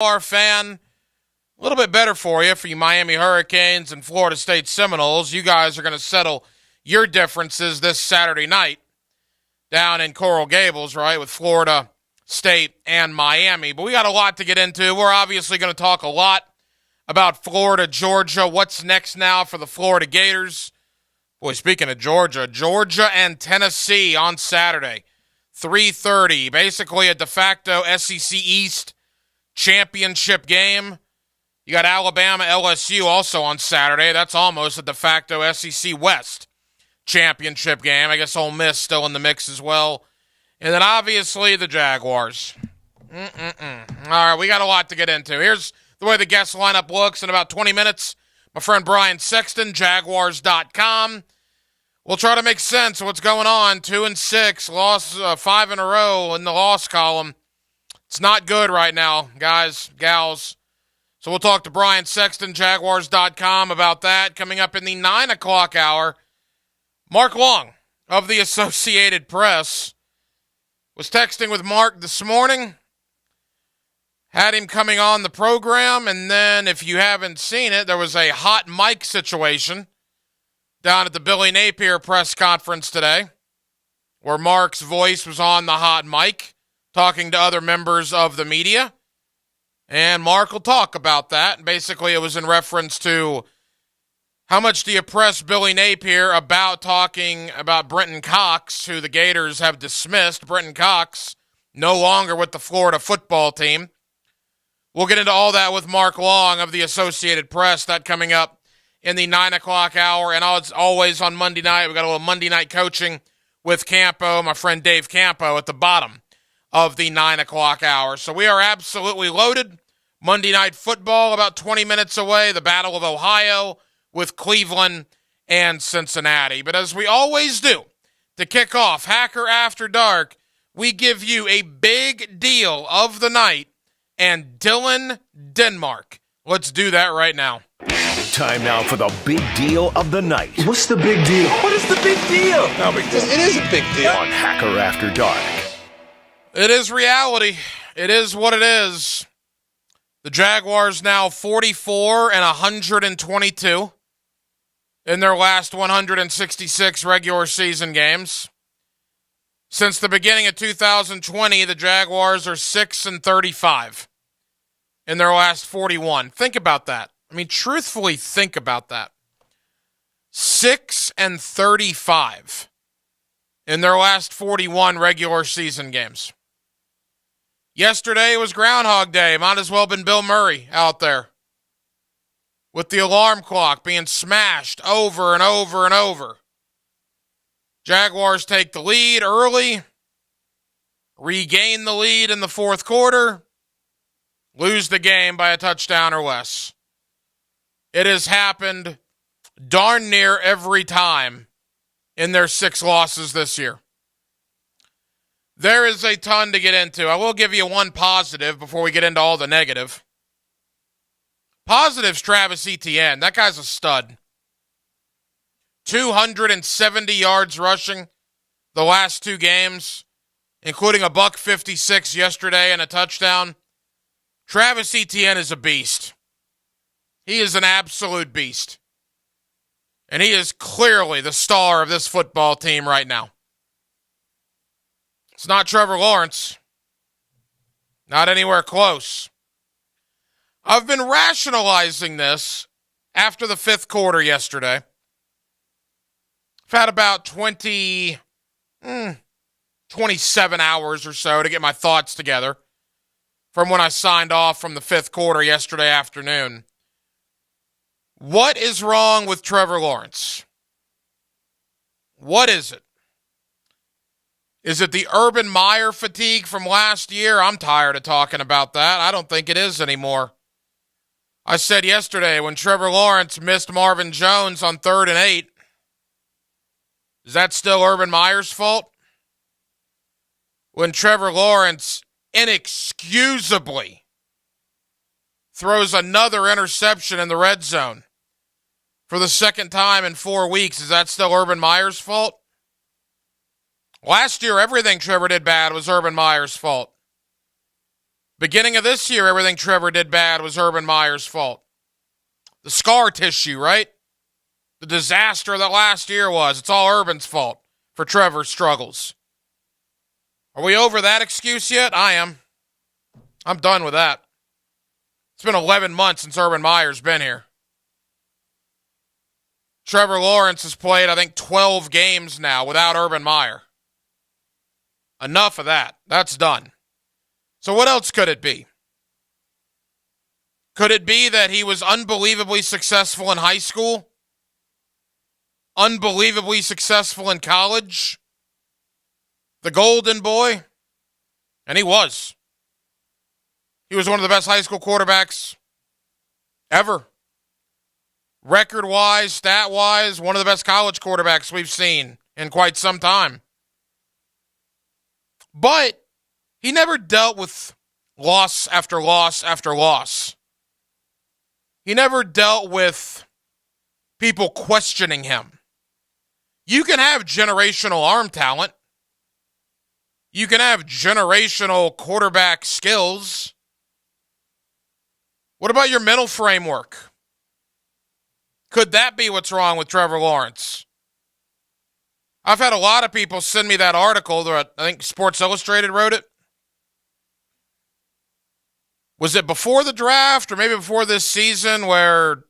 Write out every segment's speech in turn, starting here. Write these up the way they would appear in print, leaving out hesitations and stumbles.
Jaguar fan, a little bit better for you Miami Hurricanes and Florida State Seminoles. You guys are going to settle your differences this Saturday night down in Coral Gables, right, with Florida State and Miami. But we got a lot to get into. We're obviously going to talk a lot about Florida, Georgia. What's next now for the Florida Gators? Boy, speaking of Georgia and Tennessee on Saturday, 3:30, basically a de facto SEC East championship game. You got Alabama, LSU also on Saturday. That's almost a de facto SEC West championship game. I guess Ole Miss still in the mix as well. And then obviously the Jaguars. All right, we got a lot to get into. Here's the way the guest lineup looks in about 20 minutes. My friend Brian Sexton, Jaguars.com. We'll try to make sense of what's going on. 2-6, lost 5 in a row in the loss column. It's not good right now, guys, gals. So we'll talk to Brian Sexton, Jaguars.com, about that. Coming up in the 9 o'clock hour, Mark Long of the Associated Press was texting with Mark this morning. Had him coming on the program, and then if you haven't seen it, there was a hot mic situation down at the Billy Napier press conference today where Mark's voice was on the hot mic talking to other members of the media. And Mark will talk about that. Basically, it was in reference to how much do you press Billy Napier about talking about Brenton Cox, who the Gators have dismissed. Brenton Cox no longer with the Florida football team. We'll get into all that with Mark Long of the Associated Press. That coming up in the 9 o'clock hour. And as always on Monday night, we got a little Monday night coaching with Campo, my friend Dave Campo, at the bottom of the 9 o'clock hour. So we are absolutely loaded. Monday Night Football about 20 minutes away. The Battle of Ohio with Cleveland and Cincinnati. But as we always do, to kick off Hacker After Dark, we give you a big deal of the night and Dylan Denmark. Let's do that right now. Time now for the big deal of the night. What's the big deal? What is the big deal? No big deal. It is a big deal. On Hacker After Dark. It is reality. It is what it is. The Jaguars now 44 and 122 in their last 166 regular season games. Since the beginning of 2020, the Jaguars are 6 and 35 in their last 41. Think about that. I mean, truthfully, think about that. 6 and 35 in their last 41 regular season games. Yesterday was Groundhog Day. Might as well have been Bill Murray out there with the alarm clock being smashed over and over and over. Jaguars take the lead early, regain the lead in the fourth quarter, lose the game by a touchdown or less. It has happened darn near every time in their 6 losses this year. There is a ton to get into. I will give you one positive before we get into all the negative. Positive's Travis Etienne. That guy's a stud. 270 yards rushing the last 2 games, including a $156 yesterday and a touchdown. Travis Etienne is a beast. He is an absolute beast. And he is clearly the star of this football team right now. It's not Trevor Lawrence. Not anywhere close. I've been rationalizing this after the 5th quarter yesterday. I've had about 27 hours or so to get my thoughts together from when I signed off from the 5th quarter yesterday afternoon. What is wrong with Trevor Lawrence? What is it? Is it the Urban Meyer fatigue from last year? I'm tired of talking about that. I don't think it is anymore. I said yesterday when Trevor Lawrence missed Marvin Jones on 3rd and 8, is that still Urban Meyer's fault? When Trevor Lawrence inexcusably throws another interception in the red zone for the 2nd time in 4 weeks, is that still Urban Meyer's fault? Last year, everything Trevor did bad was Urban Meyer's fault. Beginning of this year, everything Trevor did bad was Urban Meyer's fault. The scar tissue, right? The disaster that last year was. It's all Urban's fault for Trevor's struggles. Are we over that excuse yet? I am. I'm done with that. It's been 11 months since Urban Meyer's been here. Trevor Lawrence has played, I think, 12 games now without Urban Meyer. Enough of that. That's done. So what else could it be? Could it be that he was unbelievably successful in high school? Unbelievably successful in college? The golden boy? And he was. He was one of the best high school quarterbacks ever. Record-wise, stat-wise, one of the best college quarterbacks we've seen in quite some time. But he never dealt with loss after loss after loss. He never dealt with people questioning him. You can have generational arm talent. You can have generational quarterback skills. What about your mental framework? Could that be what's wrong with Trevor Lawrence? I've had a lot of people send me that article that I think Sports Illustrated wrote it. Was it before the draft or maybe before this season where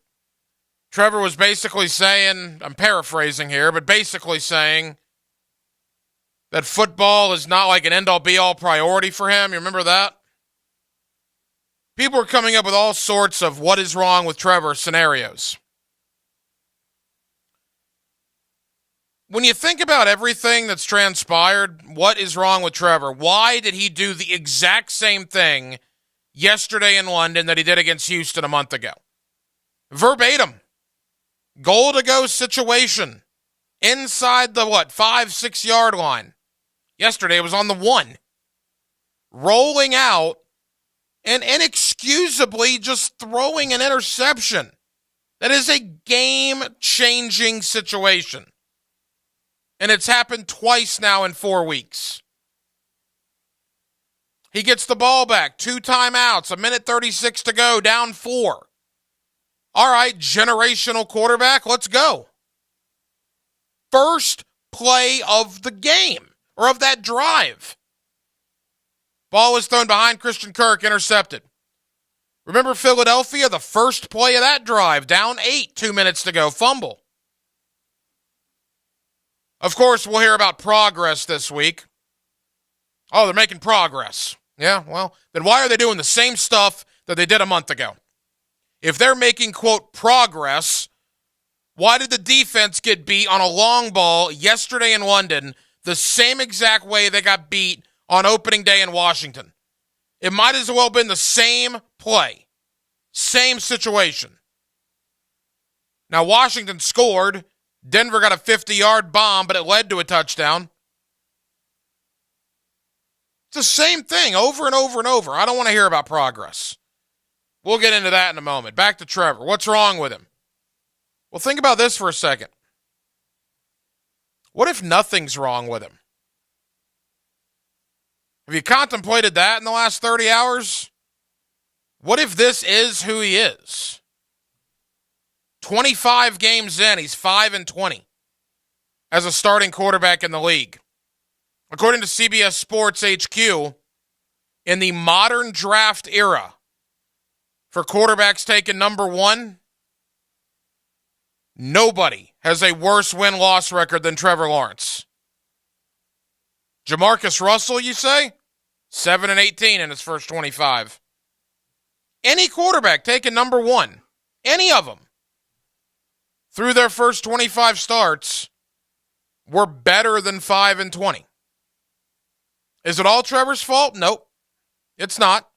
Trevor was basically saying, I'm paraphrasing here, but basically saying that football is not like an end-all be-all priority for him? You remember that? People are coming up with all sorts of what is wrong with Trevor scenarios. When you think about everything that's transpired, what is wrong with Trevor? Why did he do the exact same thing yesterday in London that he did against Houston a month ago? Verbatim. Goal-to-go situation. Inside the, 5-6 yard line. Yesterday it was on the 1. Rolling out and inexcusably just throwing an interception. That is a game-changing situation. And it's happened twice now in 4 weeks. He gets the ball back, 2 timeouts, 1:36 to go, down 4. All right, generational quarterback, let's go. First play of the game, or of that drive. Ball was thrown behind Christian Kirk, intercepted. Remember Philadelphia, the first play of that drive, down 8, 2 minutes to go, fumble. Of course, we'll hear about progress this week. Oh, they're making progress. Yeah, well, then why are they doing the same stuff that they did a month ago? If they're making, quote, progress, why did the defense get beat on a long ball yesterday in London the same exact way they got beat on opening day in Washington? It might as well have been the same play, same situation. Now, Washington scored. Denver got a 50-yard bomb, but it led to a touchdown. It's the same thing over and over and over. I don't want to hear about progress. We'll get into that in a moment. Back to Trevor. What's wrong with him? Well, think about this for a second. What if nothing's wrong with him? Have you contemplated that in the last 30 hours? What if this is who he is? 25 games in, he's 5-20 as a starting quarterback in the league. According to CBS Sports HQ, in the modern draft era, for quarterbacks taken number 1, nobody has a worse win-loss record than Trevor Lawrence. Jamarcus Russell, you say? 7-18 in his first 25. Any quarterback taken number 1, any of them, through their first 25 starts, were better than 5-20. Is it all Trevor's fault? Nope, it's not.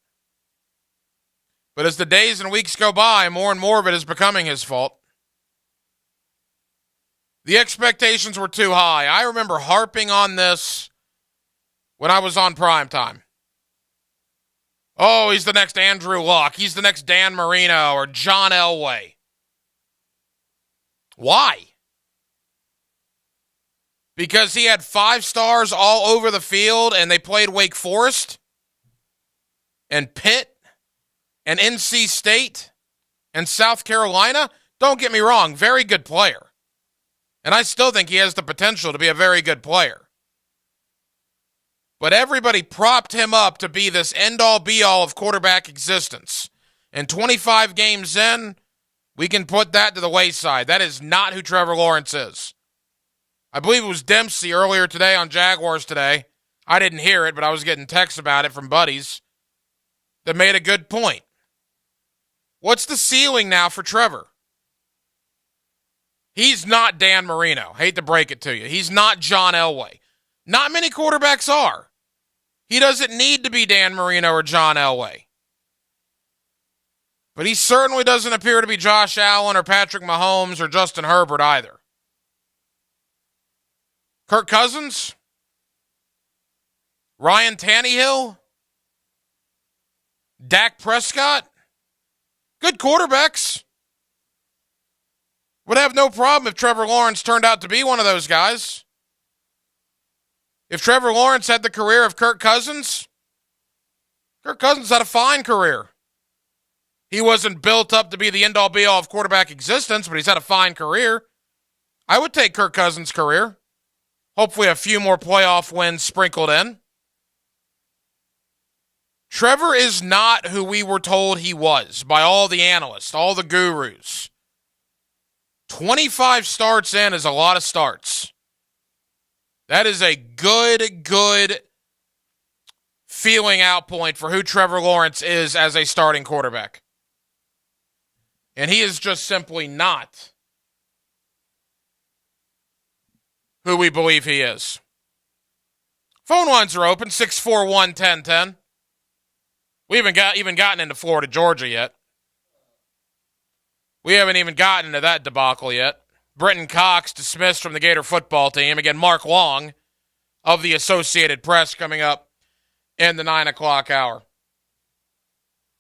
But as the days and weeks go by, more and more of it is becoming his fault. The expectations were too high. I remember harping on this when I was on primetime. Oh, he's the next Andrew Luck. He's the next Dan Marino or John Elway. Why? Because he had 5 stars all over the field and they played Wake Forest? and Pitt and NC State and South Carolina, don't get me wrong, very good player. And I still think he has the potential to be a very good player. But everybody propped him up to be this end-all, be-all of quarterback existence. And 25 games in, we can put that to the wayside. That is not who Trevor Lawrence is. I believe it was Dempsey earlier today on Jaguars Today. I didn't hear it, but I was getting texts about it from buddies that made a good point. What's the ceiling now for Trevor? He's not Dan Marino. Hate to break it to you. He's not John Elway. Not many quarterbacks are. He doesn't need to be Dan Marino or John Elway. But he certainly doesn't appear to be Josh Allen or Patrick Mahomes or Justin Herbert either. Kirk Cousins? Ryan Tannehill? Dak Prescott? Good quarterbacks. Would have no problem if Trevor Lawrence turned out to be one of those guys. If Trevor Lawrence had the career of Kirk Cousins had a fine career. He wasn't built up to be the end-all, be-all of quarterback existence, but he's had a fine career. I would take Kirk Cousins' career. Hopefully a few more playoff wins sprinkled in. Trevor is not who we were told he was by all the analysts, all the gurus. 25 starts in is a lot of starts. That is a good feeling out point for who Trevor Lawrence is as a starting quarterback. And he is just simply not who we believe he is. Phone lines are open, 641-1010. We haven't even gotten into Florida, Georgia yet. We haven't even gotten into that debacle yet. Brenton Cox dismissed from the Gator football team. Again, Mark Long of the Associated Press coming up in the 9 o'clock hour.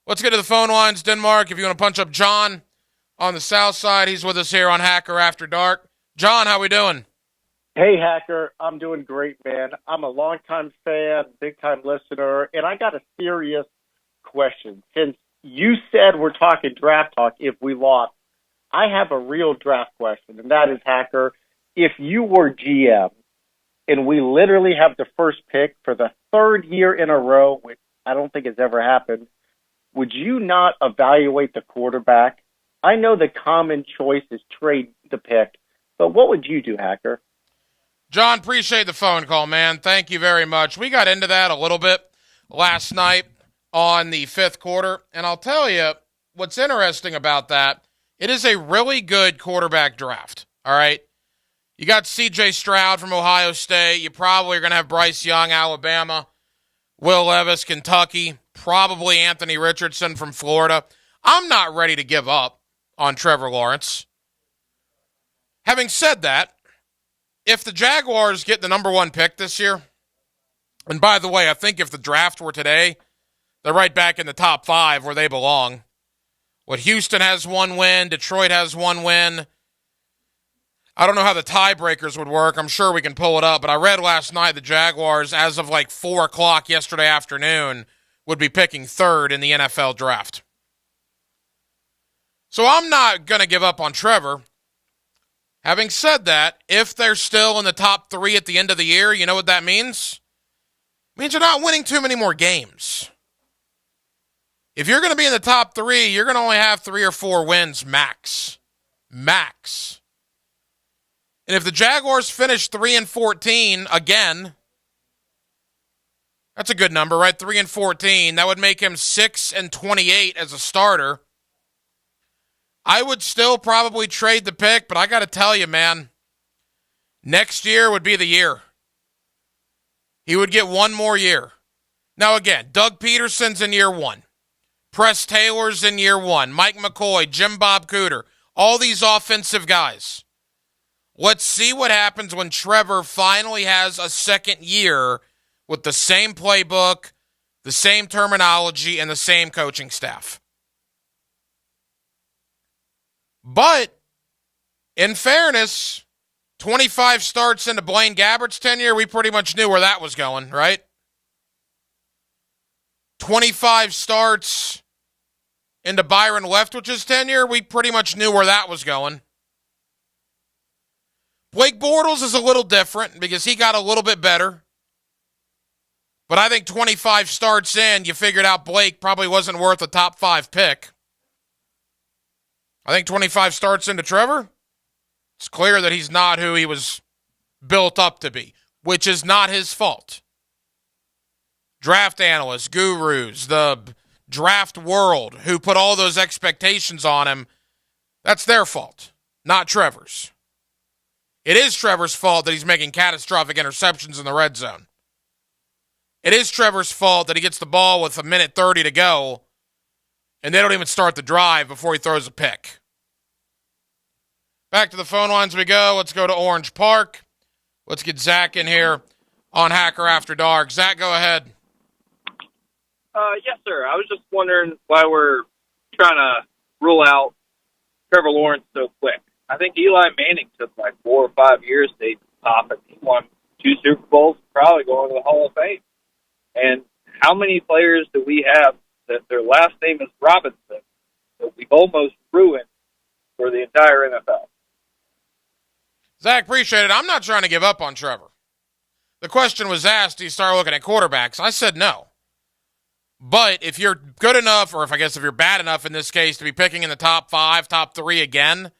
Let's get to the phone lines, Denmark. If you want to punch up John on the south side, he's with us here on Hacker After Dark. John, how we doing? Hey, Hacker. I'm doing great, man. I'm a longtime fan, big-time listener, and I got a serious question. Since you said we're talking draft talk if we lost, I have a real draft question, and that is, Hacker, if you were GM and we literally have the first pick for the third year in a row, which I don't think has ever happened, would you not evaluate the quarterback? I know the common choice is trade the pick, but what would you do, Hacker? John, appreciate the phone call, man. Thank you very much. We got into that a little bit last night on the fifth quarter, and I'll tell you what's interesting about that. It is a really good quarterback draft, all right? You got C.J. Stroud from Ohio State. You probably are going to have Bryce Young, Alabama. Will Levis, Kentucky. Probably Anthony Richardson from Florida. I'm not ready to give up on Trevor Lawrence. Having said that, if the Jaguars get the number one pick this year, and by the way, I think if the draft were today, they're right back in the top 5 where they belong. What Houston has one win, Detroit has one win. I don't know how the tiebreakers would work. I'm sure we can pull it up. But I read last night the Jaguars, as of like 4 o'clock yesterday afternoon, would be picking third in the NFL draft. So I'm not going to give up on Trevor. Having said that, if they're still in the top 3 at the end of the year, you know what that means? It means you're not winning too many more games. If you're going to be in the top 3, you're going to only have 3 or 4 wins max. Max. And if the Jaguars finish 3-14 again, that's a good number, right? 3-14. That would make him 6-28 as a starter. I would still probably trade the pick, but I got to tell you, man, next year would be the year. He would get one more year. Now, again, Doug Peterson's in year 1. Press Taylor's in year 1. Mike McCoy, Jim Bob Cooter, all these offensive guys. Let's see what happens when Trevor finally has a second year with the same playbook, the same terminology, and the same coaching staff. But, in fairness, 25 starts into Blaine Gabbert's tenure, we pretty much knew where that was going, right? 25 starts into Byron Leftwich's tenure, we pretty much knew where that was going. Blake Bortles is a little different because he got a little bit better. But I think 25 starts in, you figured out Blake probably wasn't worth a top 5 pick. I think 25 starts into Trevor, it's clear that he's not who he was built up to be, which is not his fault. Draft analysts, gurus, the draft world who put all those expectations on him, that's their fault, not Trevor's. It is Trevor's fault that he's making catastrophic interceptions in the red zone. It is Trevor's fault that he gets the ball with a minute 30 to go, and they don't even start the drive before he throws a pick. Back to the phone lines we go. Let's go to Orange Park. Let's get Zach in here on Hacker After Dark. Zach, go ahead. Yes, sir. I was just wondering why we're trying to rule out Trevor Lawrence so quick. I think Eli Manning took like 4 or 5 years to top it. He won 2 Super Bowls, probably going to the Hall of Fame. And how many players do we have that their last name is Robinson that we've almost ruined for the entire NFL? Zach, appreciate it. I'm not trying to give up on Trevor. The question was asked, do you start looking at quarterbacks? I said no. But if you're good enough, or if you're bad enough in this case to be picking in the top 5, top 3 again,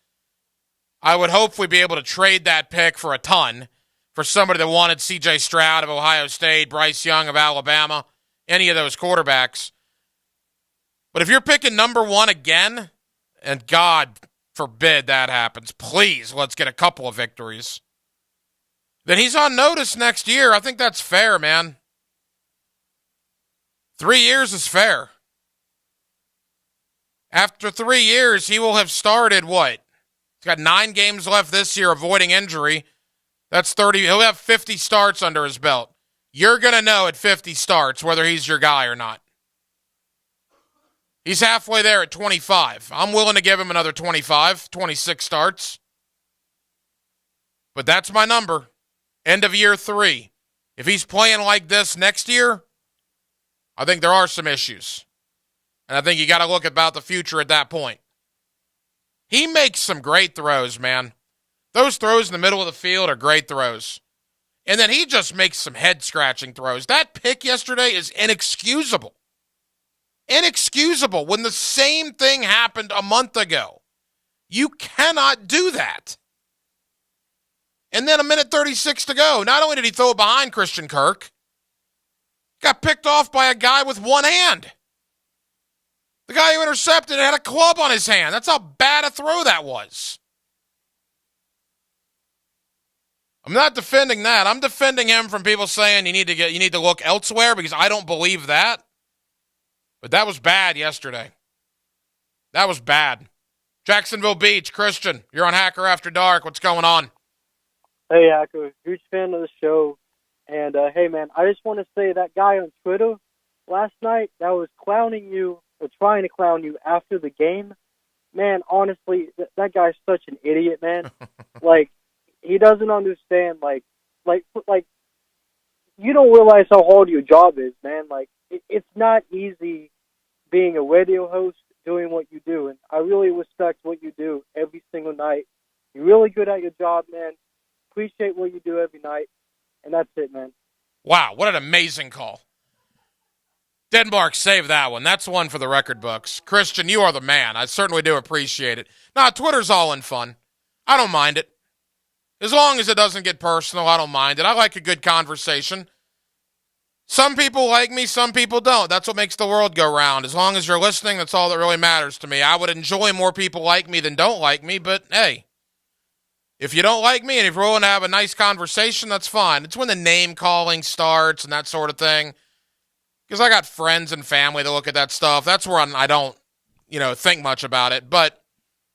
I would hopefully be able to trade that pick for a ton for somebody that wanted C.J. Stroud of Ohio State, Bryce Young of Alabama, any of those quarterbacks. But if you're picking number 1 again, and God forbid that happens, please let's get a couple of victories, then he's on notice next year. I think that's fair, man. 3 years is fair. After 3 years, he will have started what? He's got 9 games left this year, avoiding injury. That's 30. He'll have 50 starts under his belt. You're going to know at 50 starts whether he's your guy or not. He's halfway there at 25. I'm willing to give him another 25, 26 starts. But that's my number. End of year 3. If he's playing like this next year, I think there are some issues. And I think you got to look about the future at that point. He makes some great throws, man. Those throws in the middle of the field are great throws. And then he just makes some head-scratching throws. That pick yesterday is inexcusable. Inexcusable when the same thing happened a month ago. You cannot do that. And then a minute 36 to go. Not only did he throw it behind Christian Kirk, got picked off by a guy with one hand. The guy who intercepted had a club on his hand. That's how bad a throw that was. I'm not defending that. I'm defending him from people saying you need to look elsewhere, because I don't believe that. But that was bad yesterday. That was bad. Jacksonville Beach, Christian, you're on Hacker After Dark. What's going on? Hey, Hacker. Huge fan of the show. And, hey, man, I just want to say that guy on Twitter last night that was clowning you, or trying to clown you after the game, man, honestly, that guy's such an idiot, man. Like, he doesn't understand, like, you don't realize how hard your job is, man. Like, it's not easy being a radio host, doing what you do. And I really respect what you do every single night. You're really good at your job, man. Appreciate what you do every night. And that's it, man. Wow, what an amazing call. Denmark, save that one. That's one for the record books. Christian, you are the man. I certainly do appreciate it. Nah, Twitter's all in fun. I don't mind it. As long as it doesn't get personal, I don't mind it. I like a good conversation. Some people like me, some people don't. That's what makes the world go round. As long as you're listening, that's all that really matters to me. I would enjoy more people like me than don't like me, but hey, if you don't like me and if you're willing to have a nice conversation, that's fine. It's when the name calling starts and that sort of thing. Because I got friends and family that look at that stuff. That's where I don't, think much about it. But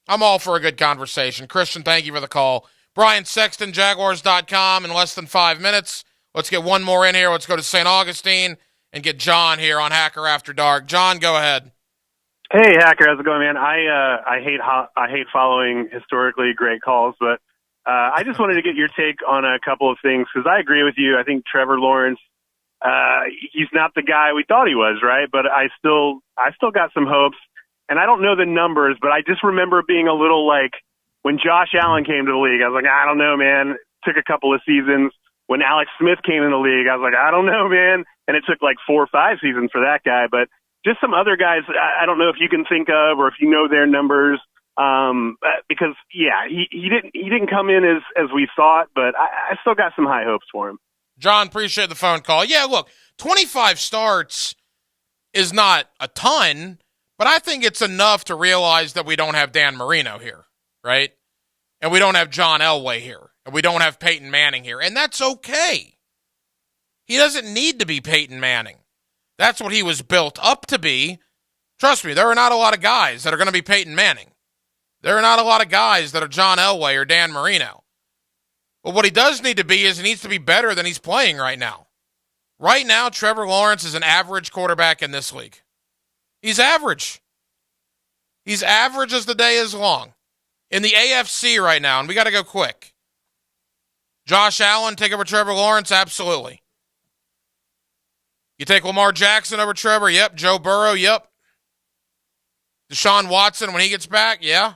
I'm all for a good conversation. Christian, thank you for the call. Brian Sexton, Jaguars.com in less than 5 minutes. Let's get one more in here. Let's go to St. Augustine and get John here on Hacker After Dark. John, go ahead. Hey, Hacker, how's it going, man? I hate following historically great calls, but I just wanted to get your take on a couple of things, because I agree with you. I think Trevor Lawrence he's not the guy we thought he was, right? But I still got some hopes. And I don't know the numbers, but I just remember being a little like, when Josh Allen came to the league, I was like, I don't know, man. It took a couple of seasons. When Alex Smith came in the league, I was like, I don't know, man. And it took like 4 or 5 seasons for that guy. But just some other guys, I don't know if you can think of or if you know their numbers. Because he didn't come in as we thought, but I still got some high hopes for him. John, appreciate the phone call. Yeah, look, 25 starts is not a ton, but I think it's enough to realize that we don't have Dan Marino here, right? And we don't have John Elway here, and we don't have Peyton Manning here, and that's okay. He doesn't need to be Peyton Manning. That's what he was built up to be. Trust me, there are not a lot of guys that are going to be Peyton Manning. There are not a lot of guys that are John Elway or Dan Marino. But what he does need to be is he needs to be better than he's playing right now. Right now, Trevor Lawrence is an average quarterback in this league. He's average. He's average as the day is long. In the AFC right now, and we got to go quick. Josh Allen take over Trevor Lawrence? Absolutely. You take Lamar Jackson over Trevor? Yep. Joe Burrow? Yep. Deshaun Watson when he gets back? Yeah.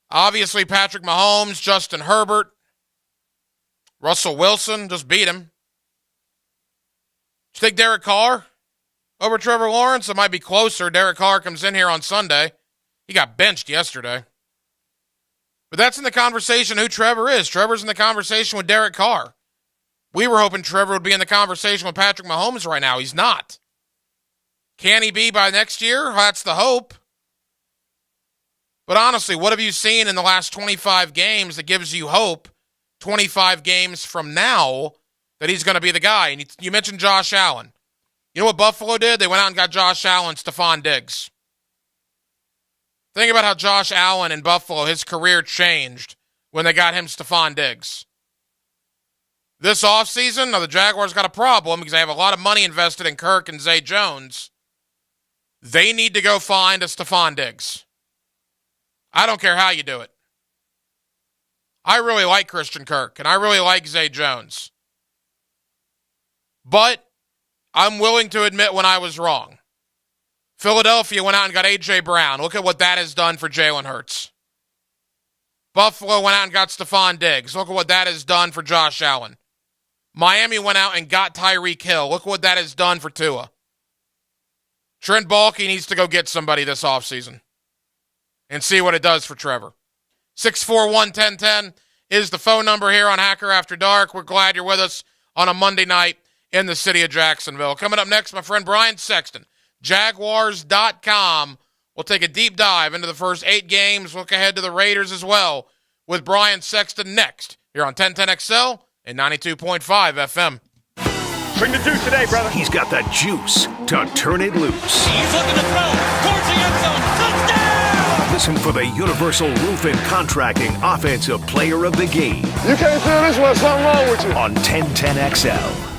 Obviously, Patrick Mahomes, Justin Herbert, Russell Wilson, just beat him. You take Derek Carr over Trevor Lawrence? It might be closer. Derek Carr comes in here on Sunday. He got benched yesterday. But that's in the conversation who Trevor is. Trevor's in the conversation with Derek Carr. We were hoping Trevor would be in the conversation with Patrick Mahomes right now. He's not. Can he be by next year? That's the hope. But honestly, what have you seen in the last 25 games that gives you hope 25 games from now that he's going to be the guy? And you mentioned Josh Allen. You know what Buffalo did? They went out and got Josh Allen, Stephon Diggs. Think about how Josh Allen in Buffalo, his career changed when they got him Stephon Diggs. This offseason, now the Jaguars got a problem because they have a lot of money invested in Kirk and Zay Jones. They need to go find a Stephon Diggs. I don't care how you do it. I really like Christian Kirk, and I really like Zay Jones. But I'm willing to admit when I was wrong. Philadelphia went out and got A.J. Brown. Look at what that has done for Jalen Hurts. Buffalo went out and got Stephon Diggs. Look at what that has done for Josh Allen. Miami went out and got Tyreek Hill. Look what that has done for Tua. Trent Baalke needs to go get somebody this offseason and see what it does for Trevor. 641-1010 is the phone number here on Hacker After Dark. We're glad you're with us on a Monday night in the city of Jacksonville. Coming up next, my friend Brian Sexton, Jaguars.com. We'll take a deep dive into the first 8 games, look ahead to the Raiders as well, with Brian Sexton next here on 1010XL and 92.5 FM. Bring the juice today, brother. He's got the juice to turn it loose. He's looking to throw towards the end zone. Touchdown! Listen for the Universal Roof and Contracting Offensive Player of the Game. You can't feel this one, something wrong with you. On 1010XL.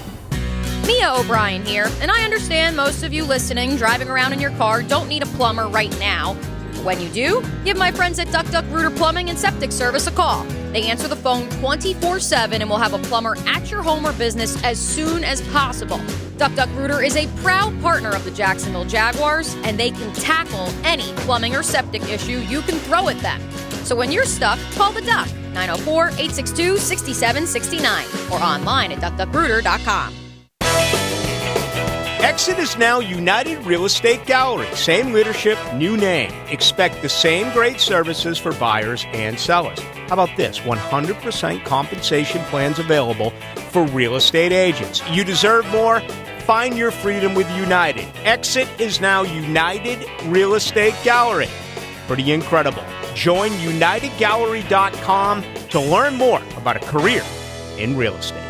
Mia O'Brien here, and I understand most of you listening, driving around in your car, don't need a plumber right now. When you do, give my friends at Duck Duck Rooter Plumbing and Septic Service a call. They answer the phone 24/7 and will have a plumber at your home or business as soon as possible. Duck Duck Rooter is a proud partner of the Jacksonville Jaguars, and they can tackle any plumbing or septic issue you can throw at them. So when you're stuck, call the Duck, 904-862-6769, or online at duckduckrooter.com. Exit is now United Real Estate Gallery. Same leadership, new name. Expect the same great services for buyers and sellers. How about this? 100% compensation plans available for real estate agents. You deserve more? Find your freedom with United. Exit is now United Real Estate Gallery. Pretty incredible. Join UnitedGallery.com to learn more about a career in real estate.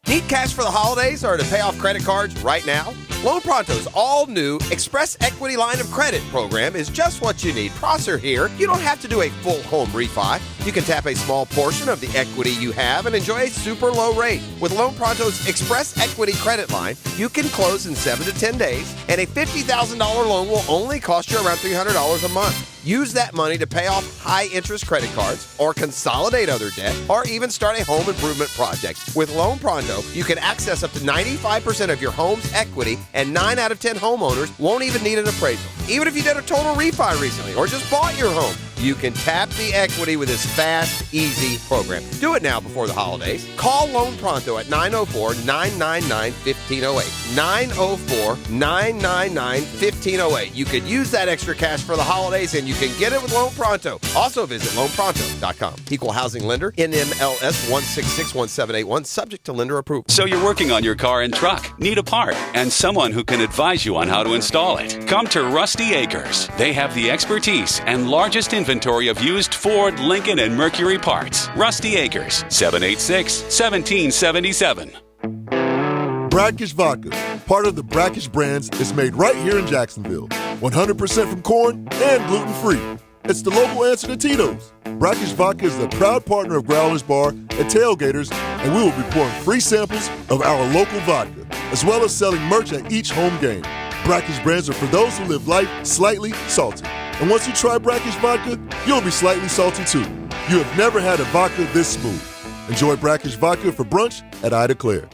Need cash for the holidays or to pay off credit cards right now? Loan Pronto's all-new Express Equity Line of Credit program is just what you need. Prosser here. You don't have to do a full home refi. You can tap a small portion of the equity you have and enjoy a super low rate. With Loan Pronto's Express Equity Credit Line, you can close in 7 to 10 days, and a $50,000 loan will only cost you around $300 a month. Use that money to pay off high-interest credit cards or consolidate other debt or even start a home improvement project. With Loan Pronto, you can access up to 95% of your home's equity, and 9 out of 10 homeowners won't even need an appraisal. Even if you did a total refi recently or just bought your home, you can tap the equity with this fast, easy program. Do it now before the holidays. Call Loan Pronto at 904-999-1508. 904-999-1508. You could use that extra cash for the holidays, and you can get it with Loan Pronto. Also visit loanpronto.com. Equal housing lender, NMLS 1661781, subject to lender approval. So you're working on your car and truck, need a part, and someone who can advise you on how to install it. Come to Rusty Acres. They have the expertise and largest inventory of used Ford, Lincoln, and Mercury parts. Rusty Acres, 786-1777. Brackish Vodka, part of the Brackish brands, is made right here in Jacksonville. 100% from corn and gluten-free. It's the local answer to Tito's. Brackish Vodka is the proud partner of Growlers Bar and Tailgaters, and we will be pouring free samples of our local vodka, as well as selling merch at each home game. Brackish brands are for those who live life slightly salty. And once you try Brackish Vodka, you'll be slightly salty too. You have never had a vodka this smooth. Enjoy Brackish Vodka for brunch at Ida Claire.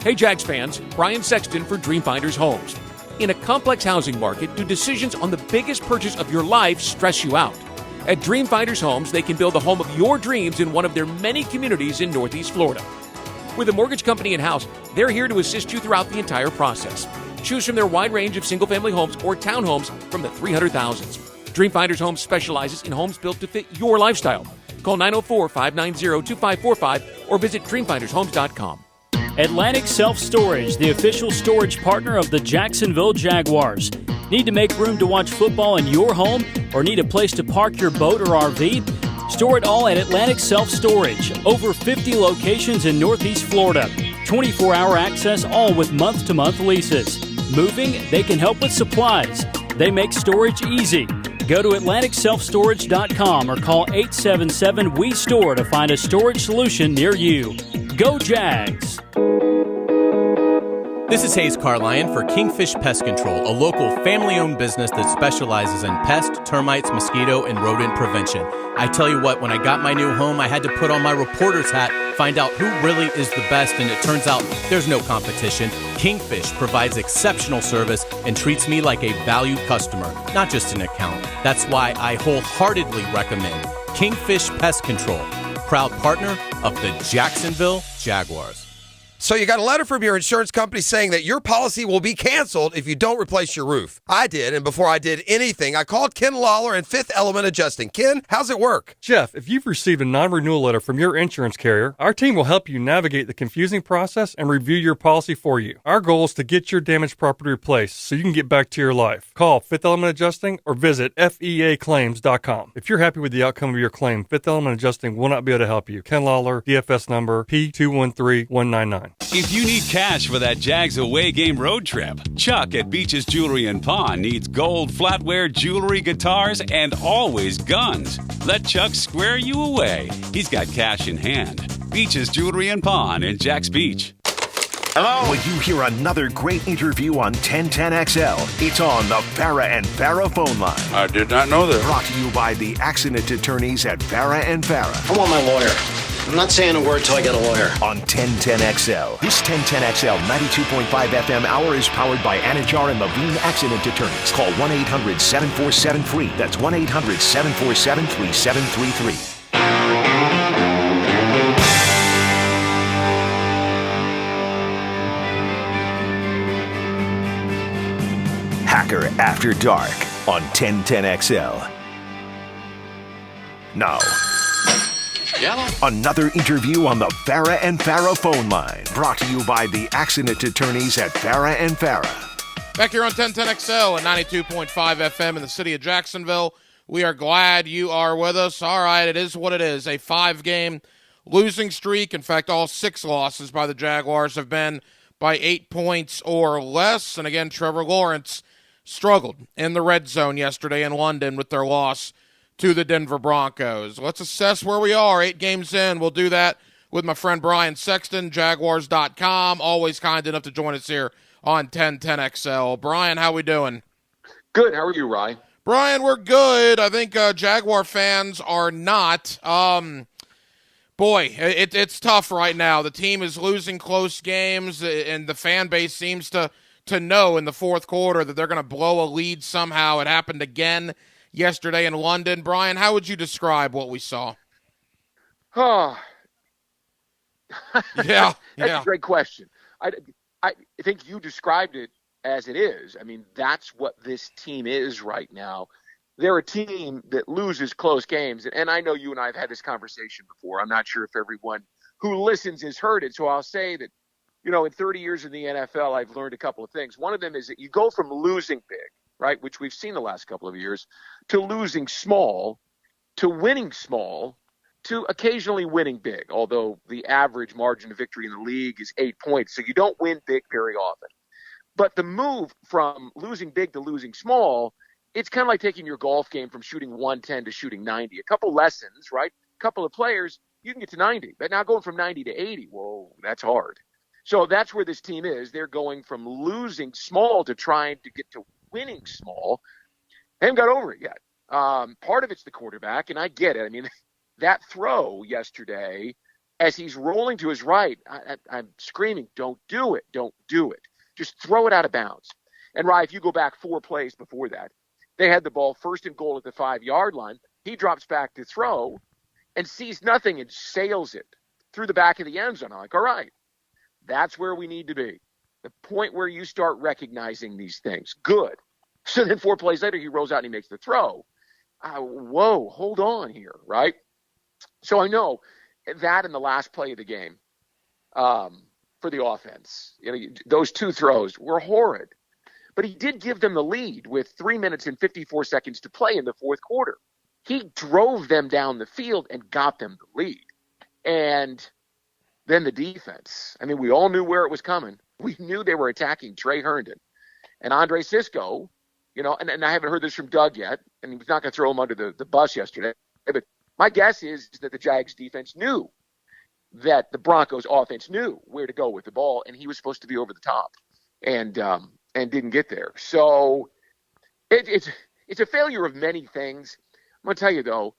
Hey Jags fans, Brian Sexton for Dreamfinders Homes. In a complex housing market, do decisions on the biggest purchase of your life stress you out? At Dreamfinders Homes, they can build the home of your dreams in one of their many communities in Northeast Florida. With a mortgage company in-house, they're here to assist you throughout the entire process. Choose from their wide range of single-family homes or townhomes from the 300,000s. Dreamfinders Homes specializes in homes built to fit your lifestyle. Call 904-590-2545 or visit dreamfindershomes.com. Atlantic Self-Storage, the official storage partner of the Jacksonville Jaguars. Need to make room to watch football in your home or need a place to park your boat or RV? Store it all at Atlantic Self-Storage. Over 50 locations in Northeast Florida. 24-hour access, all with month-to-month leases. Moving, they can help with supplies. They make storage easy. Go to AtlanticSelfStorage.com or call 877-WE-STORE to find a storage solution near you. Go Jags! This is Hayes Carlion for Kingfish Pest Control, a local family-owned business that specializes in pest, termites, mosquito, and rodent prevention. I tell you what, when I got my new home, I had to put on my reporter's hat, find out who really is the best, and it turns out there's no competition. Kingfish provides exceptional service and treats me like a valued customer, not just an account. That's why I wholeheartedly recommend Kingfish Pest Control, proud partner of the Jacksonville Jaguars. So you got a letter from your insurance company saying that your policy will be canceled if you don't replace your roof. I did, and before I did anything, I called Ken Lawler and Fifth Element Adjusting. Ken, how's it work? Jeff, if you've received a non-renewal letter from your insurance carrier, our team will help you navigate the confusing process and review your policy for you. Our goal is to get your damaged property replaced so you can get back to your life. Call Fifth Element Adjusting or visit feaclaims.com. If you're happy with the outcome of your claim, Fifth Element Adjusting will not be able to help you. Ken Lawler, DFS number P213199. If you need cash for that Jags away game road trip, Chuck at Beach's Jewelry and Pawn needs gold flatware jewelry, guitars, and always guns. Let Chuck square you away. He's got cash in hand. Beach's Jewelry and Pawn in Jax Beach. Hello. When you hear another great interview on 1010XL, it's on the Farah and Farah phone line. I did not know that. Brought to you by the accident attorneys at Farah and Farah. I want my lawyer. I'm not saying a word till I get a lawyer. On 1010XL. This 1010XL 92.5 FM hour is powered by Anajar and Levine Accident Attorneys. Call 1-800-747-FREE. That's 1-800-747-3733. Hacker After Dark on 1010XL. Now, another interview on the Farah and Farah phone line. Brought to you by the accident attorneys at Farah and Farah. Back here on 1010XL at 92.5 FM in the city of Jacksonville. We are glad you are with us. All right, it is what it is. A 5-game losing streak. In fact, all 6 losses by the Jaguars have been by 8 points or less. And again, Trevor Lawrence struggled in the red zone yesterday in London with their loss to the Denver Broncos. Let's assess where we are 8 games in. We'll do that with my friend Brian Sexton, Jaguars.com. Always kind enough to join us here on 1010XL. Brian, how we doing? Good. How are you, Rye? Brian, we're good. I think Jaguar fans are not. Boy, it's tough right now. The team is losing close games, and the fan base seems to know in the fourth quarter that they're going to blow a lead somehow. It happened again yesterday in London. Brian, how would you describe what we saw? Oh, yeah, that's a great question. I think you described it as it is. I mean, that's what this team is right now. They're a team that loses close games. And I know you and I have had this conversation before. I'm not sure if everyone who listens has heard it. So I'll say that, in 30 years in the NFL, I've learned a couple of things. One of them is that you go from losing big, right, which we've seen the last couple of years, to losing small, to winning small, to occasionally winning big, although the average margin of victory in the league is 8 points. So you don't win big very often. But the move from losing big to losing small, it's kind of like taking your golf game from shooting 110 to shooting 90. A couple lessons, right? A couple of players, you can get to 90. But now going from 90 to 80, whoa, that's hard. So that's where this team is. They're going from losing small to trying to get to winning small. They haven't got over it yet. Part of it's the quarterback, and I get it. I mean, that throw yesterday, as he's rolling to his right, I'm screaming, don't do it, don't do it. Just throw it out of bounds. And, Rye, if you go back 4 plays before that, they had the ball first and goal at the 5-yard line. He drops back to throw and sees nothing and sails it through the back of the end zone. I'm like, all right, that's where we need to be. The point where you start recognizing these things. Good. So then 4 plays later, he rolls out and he makes the throw. Whoa, hold on here, right? So I know that in the last play of the game for the offense, those 2 throws were horrid. But he did give them the lead with 3 minutes and 54 seconds to play in the fourth quarter. He drove them down the field and got them the lead. And then the defense. I mean, we all knew where it was coming. We knew they were attacking Trey Herndon. And Andre Cisco, and I haven't heard this from Doug yet, and he was not going to throw him under the bus yesterday. But my guess is that the Jags defense knew that the Broncos offense knew where to go with the ball, and he was supposed to be over the top. And didn't get there. So it's a failure of many things. I'm going to tell you, though,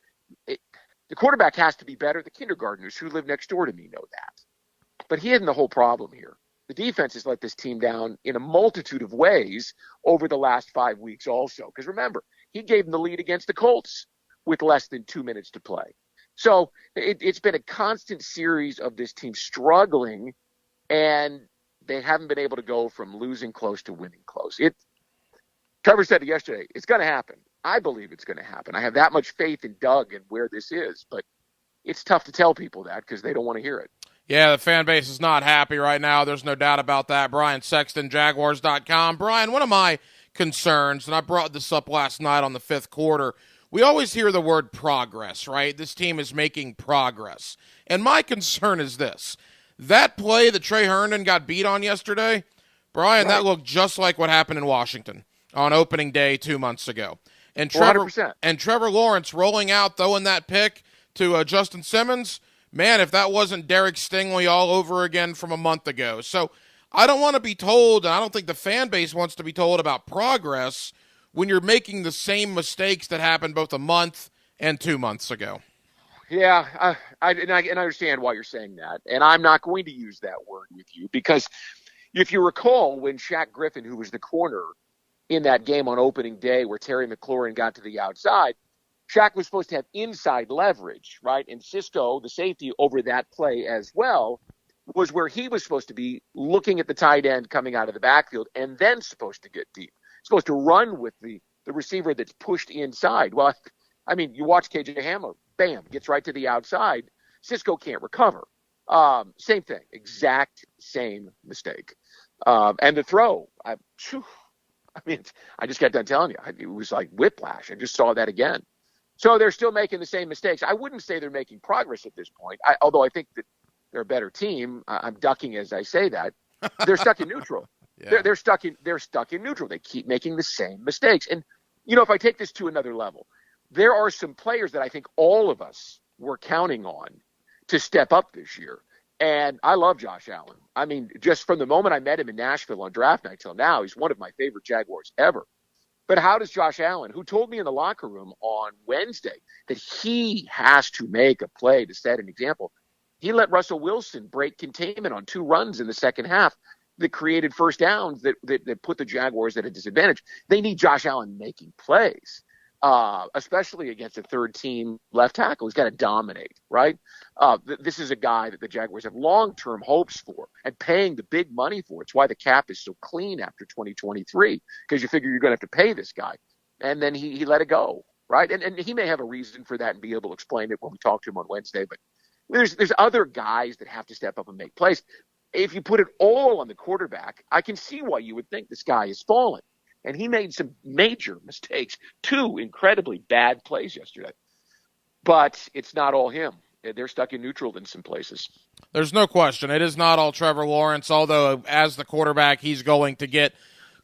the quarterback has to be better. The kindergartners who live next door to me know that. But he isn't the whole problem here. The defense has let this team down in a multitude of ways over the last 5 weeks also. Because remember, he gave them the lead against the Colts with less than 2 minutes to play. So it's been a constant series of this team struggling, and they haven't been able to go from losing close to winning close. Trevor said it yesterday. It's going to happen. I believe it's going to happen. I have that much faith in Doug and where this is, but it's tough to tell people that because they don't want to hear it. Yeah, the fan base is not happy right now. There's no doubt about that. Brian Sexton, Jaguars.com. Brian, one of my concerns, and I brought this up last night on the fifth quarter, we always hear the word progress, right? This team is making progress. And my concern is this. That play that Trey Herndon got beat on yesterday, Brian, that looked just like what happened in Washington on opening day 2 months ago. And Trevor Lawrence rolling out, throwing that pick to Justin Simmons, man, if that wasn't Derek Stingley all over again from a month ago. So I don't want to be told, and I don't think the fan base wants to be told about progress when you're making the same mistakes that happened both a month and 2 months ago. Yeah, I understand why you're saying that, and I'm not going to use that word with you because if you recall when Shaq Griffin, who was the corner in that game on opening day where Terry McLaurin got to the outside, Shaq was supposed to have inside leverage, right? And Cisco, the safety over that play as well, was where he was supposed to be looking at the tight end coming out of the backfield and then supposed to get deep, supposed to run with the receiver that's pushed inside. Well, I mean, you watch KJ Hamler. Bam, gets right to the outside. Cisco can't recover. Same thing, exact same mistake. And the throw, I just got done telling you, it was like whiplash. I just saw that again. So they're still making the same mistakes. I wouldn't say they're making progress at this point, although I think that they're a better team. I'm ducking as I say that. They're stuck in neutral. Yeah. They're stuck in neutral. They keep making the same mistakes. And, if I take this to another level, there are some players that I think all of us were counting on to step up this year. And I love Josh Allen. I mean, just from the moment I met him in Nashville on draft night till now, he's one of my favorite Jaguars ever. But how does Josh Allen, who told me in the locker room on Wednesday that he has to make a play to set an example, he let Russell Wilson break containment on 2 runs in the second half that created first downs that put the Jaguars at a disadvantage. They need Josh Allen making plays, especially against a third-team left tackle. He's got to dominate, right? This is a guy that the Jaguars have long-term hopes for and paying the big money for. It's why the cap is so clean after 2023, because you figure you're going to have to pay this guy. And then he let it go, right? And he may have a reason for that and be able to explain it when we talk to him on Wednesday. But there's other guys that have to step up and make plays. If you put it all on the quarterback, I can see why you would think this guy is fallen. And he made some major mistakes, 2 incredibly bad plays yesterday. But it's not all him. They're stuck in neutral in some places. There's no question. It is not all Trevor Lawrence, although as the quarterback, he's going to get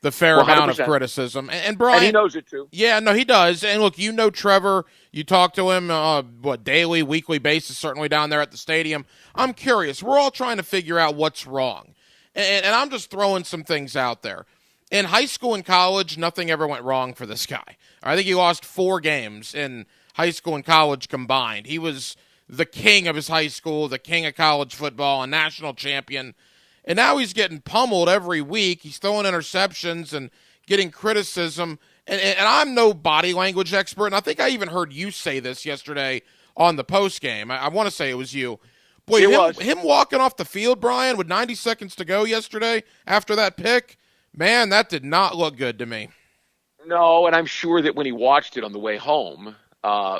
the fair 100%. Amount of criticism. And Brian, and he knows it too. Yeah, no, he does. And look, you know Trevor. You talk to him, daily, weekly basis, certainly down there at the stadium. I'm curious. We're all trying to figure out what's wrong. And I'm just throwing some things out there. In high school and college, nothing ever went wrong for this guy. I think he lost 4 games in high school and college combined. He was the king of his high school, the king of college football, a national champion. And now he's getting pummeled every week. He's throwing interceptions and getting criticism. And I'm no body language expert, and I think I even heard you say this yesterday on the postgame. I want to say it was you. Boy, him walking off the field, Brian, with 90 seconds to go yesterday after that pick, man, that did not look good to me. No, and I'm sure that when he watched it on the way home,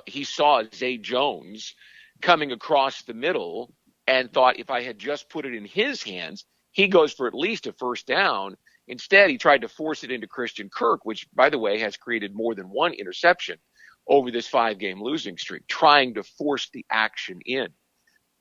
he saw Zay Jones coming across the middle and thought if I had just put it in his hands, he goes for at least a first down. Instead, he tried to force it into Christian Kirk, which, by the way, has created more than 1 interception over this 5-game losing streak, trying to force the action in.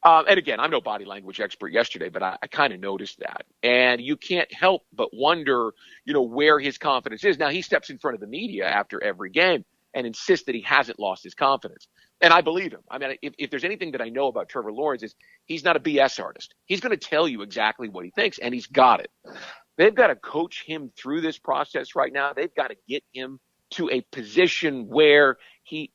And again, I'm no body language expert yesterday, but I kind of noticed that. And you can't help but wonder, where his confidence is. Now, he steps in front of the media after every game and insists that he hasn't lost his confidence. And I believe him. I mean, if there's anything that I know about Trevor Lawrence is he's not a BS artist. He's going to tell you exactly what he thinks, and he's got it. They've got to coach him through this process right now. They've got to get him to a position where he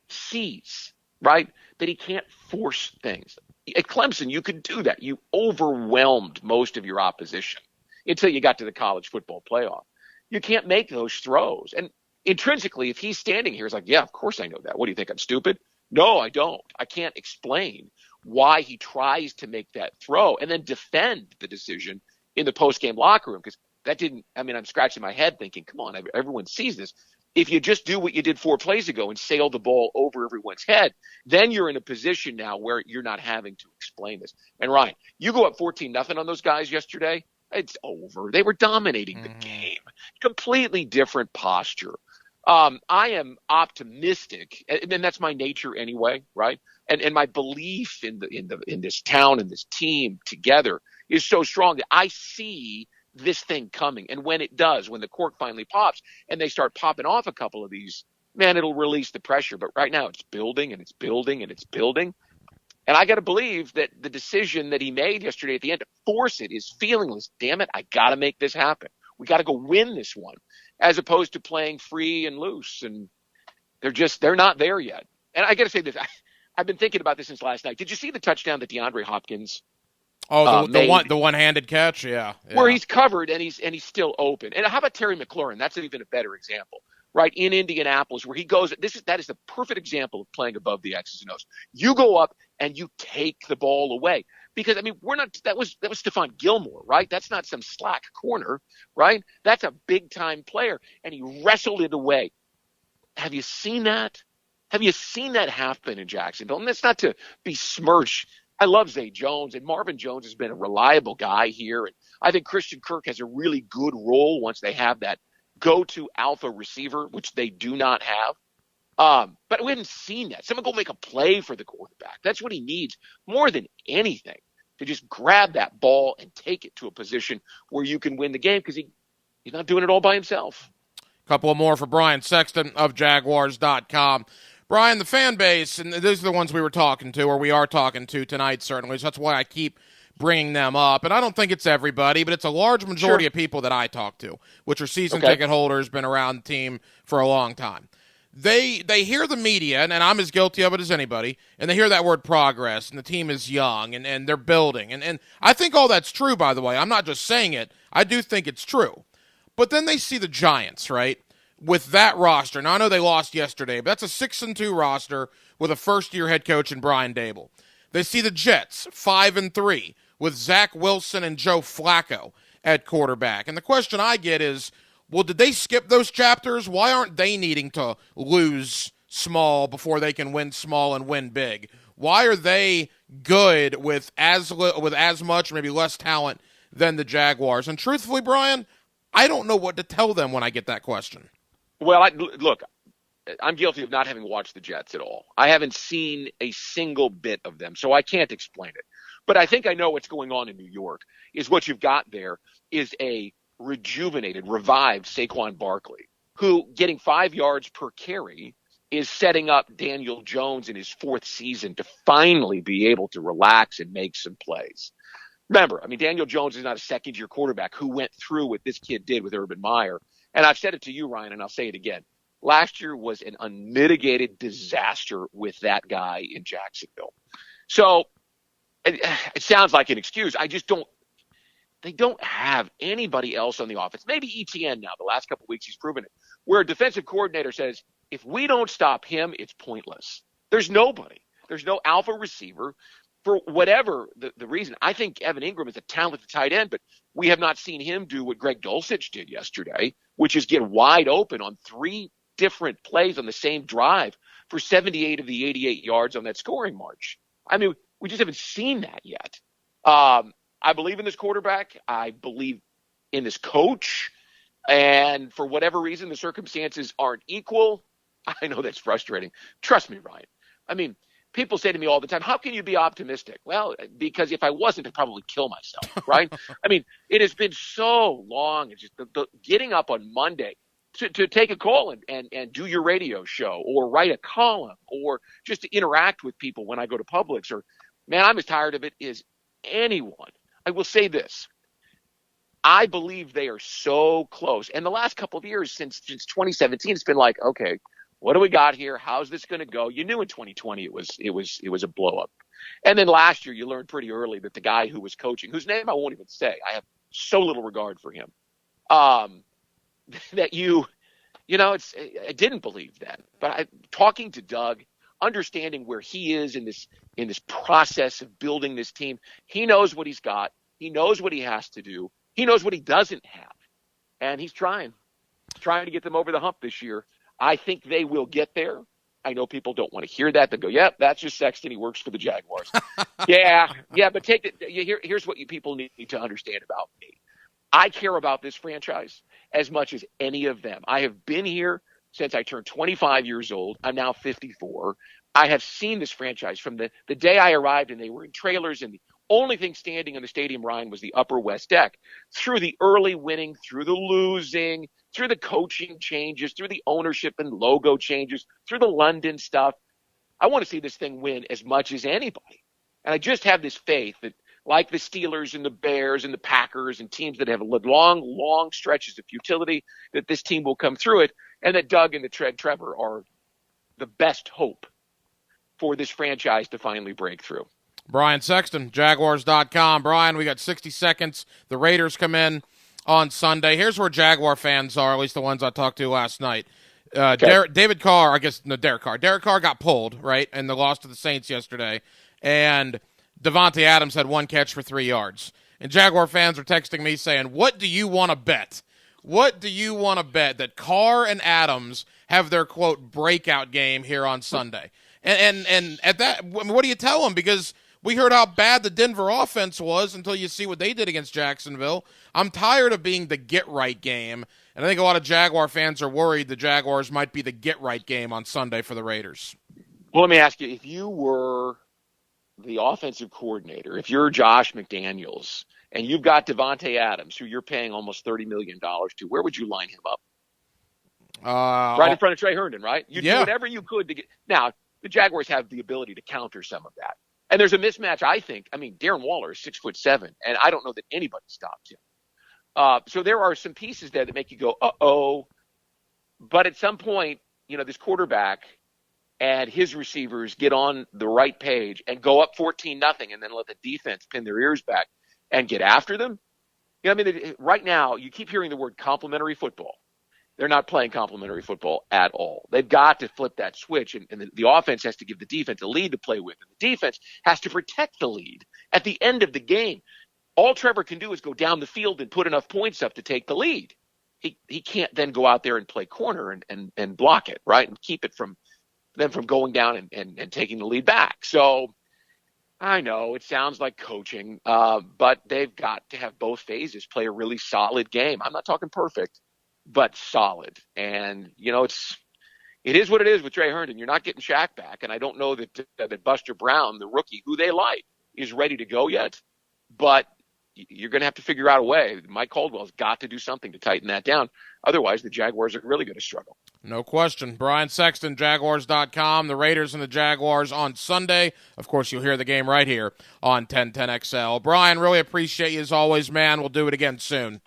sees, right, that he can't force things. At Clemson, you could do that. You overwhelmed most of your opposition until you got to the college football playoff. You can't make those throws. And intrinsically, if he's standing here, he's like, yeah, of course I know that. What do you think? I'm stupid? No, I don't. I can't explain why he tries to make that throw and then defend the decision in the post-game locker room, because that didn't – I'm scratching my head thinking, come on, everyone sees this. If you just do what you did 4 plays ago and sail the ball over everyone's head, then you're in a position now where you're not having to explain this. And, Ryan, you go up 14-0 on those guys yesterday, it's over. They were dominating the game. Completely different posture. I am optimistic, and that's my nature anyway, right? And my belief in this town and this team together is so strong that I see this thing coming. And when it does, when the cork finally pops and they start popping off a couple of these, man, it'll release the pressure. But right now it's building and it's building and it's building. And I got to believe that the decision that he made yesterday at the end to force it is feelingless. Damn it, I got to make this happen. We got to go win this one, as opposed to playing free and loose. And they're not there yet. And I got to say this, I've been thinking about this since last night. Did you see the touchdown that DeAndre Hopkins the one-handed catch? Yeah. Where he's covered and he's still open. And how about Terry McLaurin? That's even a better example, right? In Indianapolis, where he goes, that is the perfect example of playing above the X's and O's. You go up and you take the ball away. Because, that was Stephon Gilmore, right? That's not some slack corner, right? That's a big-time player. And he wrestled it away. Have you seen that? Have you seen that happen in Jacksonville? And that's not to besmirch. I love Zay Jones, and Marvin Jones has been a reliable guy here. And I think Christian Kirk has a really good role once they have that go-to alpha receiver, which they do not have. But we haven't seen that. Someone go make a play for the quarterback. That's what he needs more than anything, to just grab that ball and take it to a position where you can win the game, because he's not doing it all by himself. A couple of more for Brian Sexton of Jaguars.com. Brian, the fan base, and those are the ones we were talking to, or we are talking to tonight, certainly. So that's why I keep bringing them up. And I don't think it's everybody, but it's a large majority of people that I talk to, which are season ticket holders, been around the team for a long time. They hear the media, and I'm as guilty of it as anybody, and they hear that word progress, and the team is young, and they're building. And I think all that's true, by the way. I'm not just saying it. I do think it's true. But then they see the Giants, right, with that roster. Now, I know they lost yesterday, but that's a 6-2 roster with a first-year head coach in Brian Dable. They see the Jets, 5-3, with Zach Wilson and Joe Flacco at quarterback. And the question I get is, well, did they skip those chapters? Why aren't they needing to lose small before they can win small and win big? Why are they good with as much, maybe less talent than the Jaguars? And truthfully, Brian, I don't know what to tell them when I get that question. Well, look, I'm guilty of not having watched the Jets at all. I haven't seen a single bit of them, so I can't explain it. But I think I know what's going on in New York. Is what you've got there is a rejuvenated, revived Saquon Barkley, who, getting 5 yards per carry, is setting up Daniel Jones in his fourth season to finally be able to relax and make some plays. Remember, I mean, Daniel Jones is not a second-year quarterback who went through what this kid did with Urban Meyer. And I've said it to you, Ryan, and I'll say it again. Last year was an unmitigated disaster with that guy in Jacksonville. So it sounds like an excuse. I just don't. They don't have anybody else on the offense. Maybe ETN now. The last couple of weeks he's proven it. Where a defensive coordinator says, if we don't stop him, it's pointless. There's nobody. There's no alpha receiver. For whatever the reason, I think Evan Ingram is a talented tight end, but we have not seen him do what Greg Dulcich did yesterday, which is get wide open on 3 different plays on the same drive for 78 of the 88 yards on that scoring march. I mean, we just haven't seen that yet. I believe in this quarterback. I believe in this coach. And for whatever reason, the circumstances aren't equal. I know that's frustrating. Trust me, Ryan. I mean, people say to me all the time, how can you be optimistic? Well, because if I wasn't, I'd probably kill myself, right? I mean, it has been so long. It's just the getting up on Monday to take a call and do your radio show or write a column or just to interact with people when I go to Publix. Or, man, I'm as tired of it as anyone. I will say this. I believe they are so close. And the last couple of years since 2017, it's been like, okay, what do we got here? How's this going to go? You knew in 2020 it was a blow up. And then last year you learned pretty early that the guy who was coaching, whose name I won't even say, I have so little regard for him, that I didn't believe that. But talking to Doug, understanding where he is in this process of building this team, he knows what he's got. He knows what he has to do. He knows what he doesn't have. And he's trying to get them over the hump this year. I think they will get there. I know people don't want to hear that. They go, yep, that's just Sexton. He works for the Jaguars. yeah, but here's what you people need to understand about me. I care about this franchise as much as any of them. I have been here since I turned 25 years old. I'm now 54. I have seen this franchise from the day I arrived, and they were in trailers, and the only thing standing in the stadium, Ryan, was the upper west deck. Through the early winning, through the losing, through the coaching changes, through the ownership and logo changes, through the London stuff, I want to see this thing win as much as anybody. And I just have this faith that, like the Steelers and the Bears and the Packers and teams that have long stretches of futility, that this team will come through it, and that Doug and the Trevor are the best hope for this franchise to finally break through. Brian Sexton, Jaguars.com. Brian, we got 60 seconds. The Raiders come in on Sunday. Here's where Jaguar fans are, at least the ones I talked to last night. Derek Carr got pulled, right, and the loss to the Saints yesterday. And Davante Adams had 1 catch for 3 yards. And Jaguar fans are texting me saying, what do you want to bet? What do you want to bet that Carr and Adams have their, quote, breakout game here on Sunday? And at that, what do you tell them? Because we heard how bad the Denver offense was until you see what they did against Jacksonville. I'm tired of being the get-right game, and I think a lot of Jaguar fans are worried the Jaguars might be the get-right game on Sunday for the Raiders. Well, let me ask you, if you were the offensive coordinator, if you're Josh McDaniels, and you've got Davante Adams, who you're paying almost $30 million to, where would you line him up? Right in front of Trey Herndon, right? You'd do whatever you could to get – now, the Jaguars have the ability to counter some of that. And there's a mismatch, I think. I mean, Darren Waller is 6'7", and I don't know that anybody stopped him. So there are some pieces there that make you go, uh-oh. But at some point, this quarterback and his receivers get on the right page and go up 14-0 and then let the defense pin their ears back and get after them. Right now, you keep hearing the word complementary football. They're not playing complementary football at all. They've got to flip that switch, and the offense has to give the defense a lead to play with, and the defense has to protect the lead at the end of the game. All Trevor can do is go down the field and put enough points up to take the lead. He can't then go out there and play corner and block it, right, and keep it from them from going down and taking the lead back. So I know it sounds like coaching, but they've got to have both phases play a really solid game. I'm not talking perfect, but solid. And, it is what it is with Trey Herndon. You're not getting Shaq back. And I don't know that Buster Brown, the rookie, who they like, is ready to go yet. But you're going to have to figure out a way. Mike Caldwell's got to do something to tighten that down. Otherwise, the Jaguars are really going to struggle. No question. Brian Sexton, Jaguars.com. The Raiders and the Jaguars on Sunday. Of course, you'll hear the game right here on 1010XL. Brian, really appreciate you as always, man. We'll do it again soon.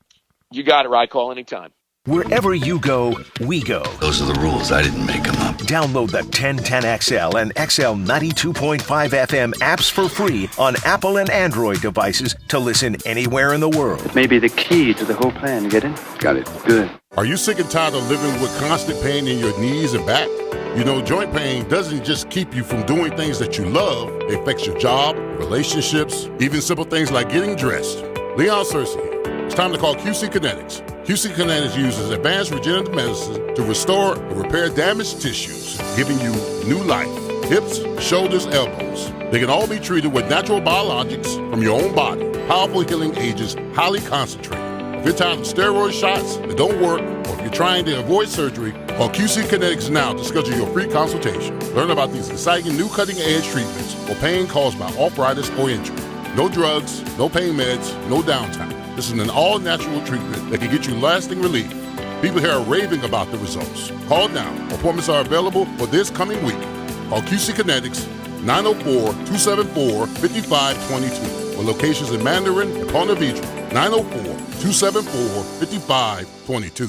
You got it, right? Call anytime. Wherever you go, we go. Those are the rules. I didn't make them up. Download the 1010XL and XL 92.5 FM apps for free on Apple and Android devices to listen anywhere in the world. It may be the key to the whole plan. Get it? Got it. Good. Are you sick and tired of living with constant pain in your knees and back? Joint pain doesn't just keep you from doing things that you love. It affects your job, relationships, even simple things like getting dressed. Leon Searcy here. It's time to call QC Kinetics. QC Kinetics uses advanced regenerative medicine to restore and repair damaged tissues, giving you new life. Hips, shoulders, elbows. They can all be treated with natural biologics from your own body. Powerful healing agents, highly concentrated. If you're tired of steroid shots that don't work, or if you're trying to avoid surgery, call QC Kinetics now to schedule your free consultation. Learn about these exciting new cutting-edge treatments for pain caused by arthritis or injury. No drugs, no pain meds, no downtime. This is an all-natural treatment that can get you lasting relief. People here are raving about the results. Call now. Appointments are available for this coming week. Call QC Kinetics 904-274-5522. With locations in Mandarin and Ponte Vedra. 904-274-5522.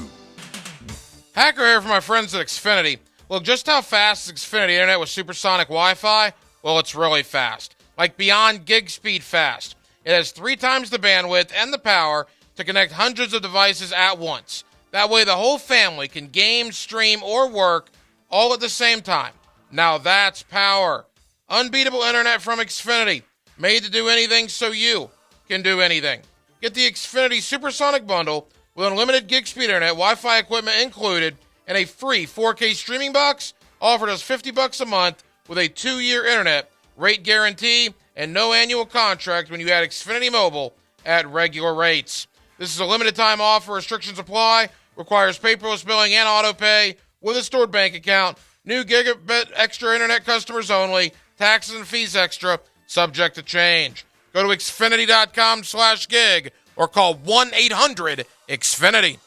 Hacker here for my friends at Xfinity. Look, just how fast is Xfinity Internet with supersonic Wi-Fi? Well, it's really fast. Like beyond gig speed fast. It has 3 times the bandwidth and the power to connect hundreds of devices at once. That way the whole family can game, stream, or work all at the same time. Now that's power. Unbeatable internet from Xfinity. Made to do anything so you can do anything. Get the Xfinity Supersonic Bundle with unlimited gig speed internet, Wi-Fi equipment included, and a free 4K streaming box offered as $50 a month with a 2-year internet rate guarantee and no annual contract when you add Xfinity Mobile at regular rates. This is a limited time offer. Restrictions apply. Requires paperless billing and auto pay with a stored bank account. New gigabit extra internet customers only. Taxes and fees extra. Subject to change. Go to Xfinity.com/gig or call 1-800-XFINITY.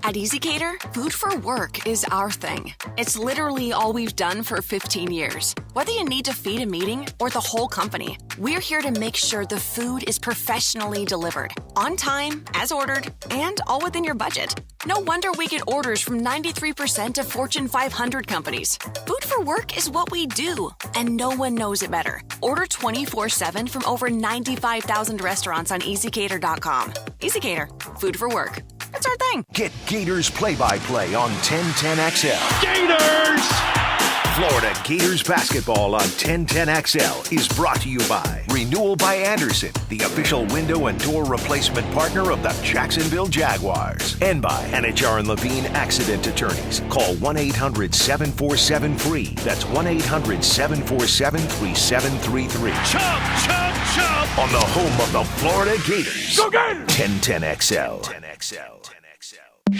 At EasyCater, food for work is our thing. It's literally all we've done for 15 years. Whether you need to feed a meeting or the whole company, we're here to make sure the food is professionally delivered, on time, as ordered, and all within your budget. No wonder we get orders from 93% of Fortune 500 companies. Food for work is what we do, and no one knows it better. Order 24/7 from over 95,000 restaurants on EasyCater.com. EasyCater, food for work. That's our thing. Get Gators play-by-play on 1010XL. Gators! Florida Gators basketball on 1010XL is brought to you by Renewal by Anderson, the official window and door replacement partner of the Jacksonville Jaguars. And by Anajar and Levine Accident Attorneys. Call 1-800-747-FREE. That's 1-800-747-3733. Chump, chump, chump! On the home of the Florida Gators. Go Gators! 1010XL.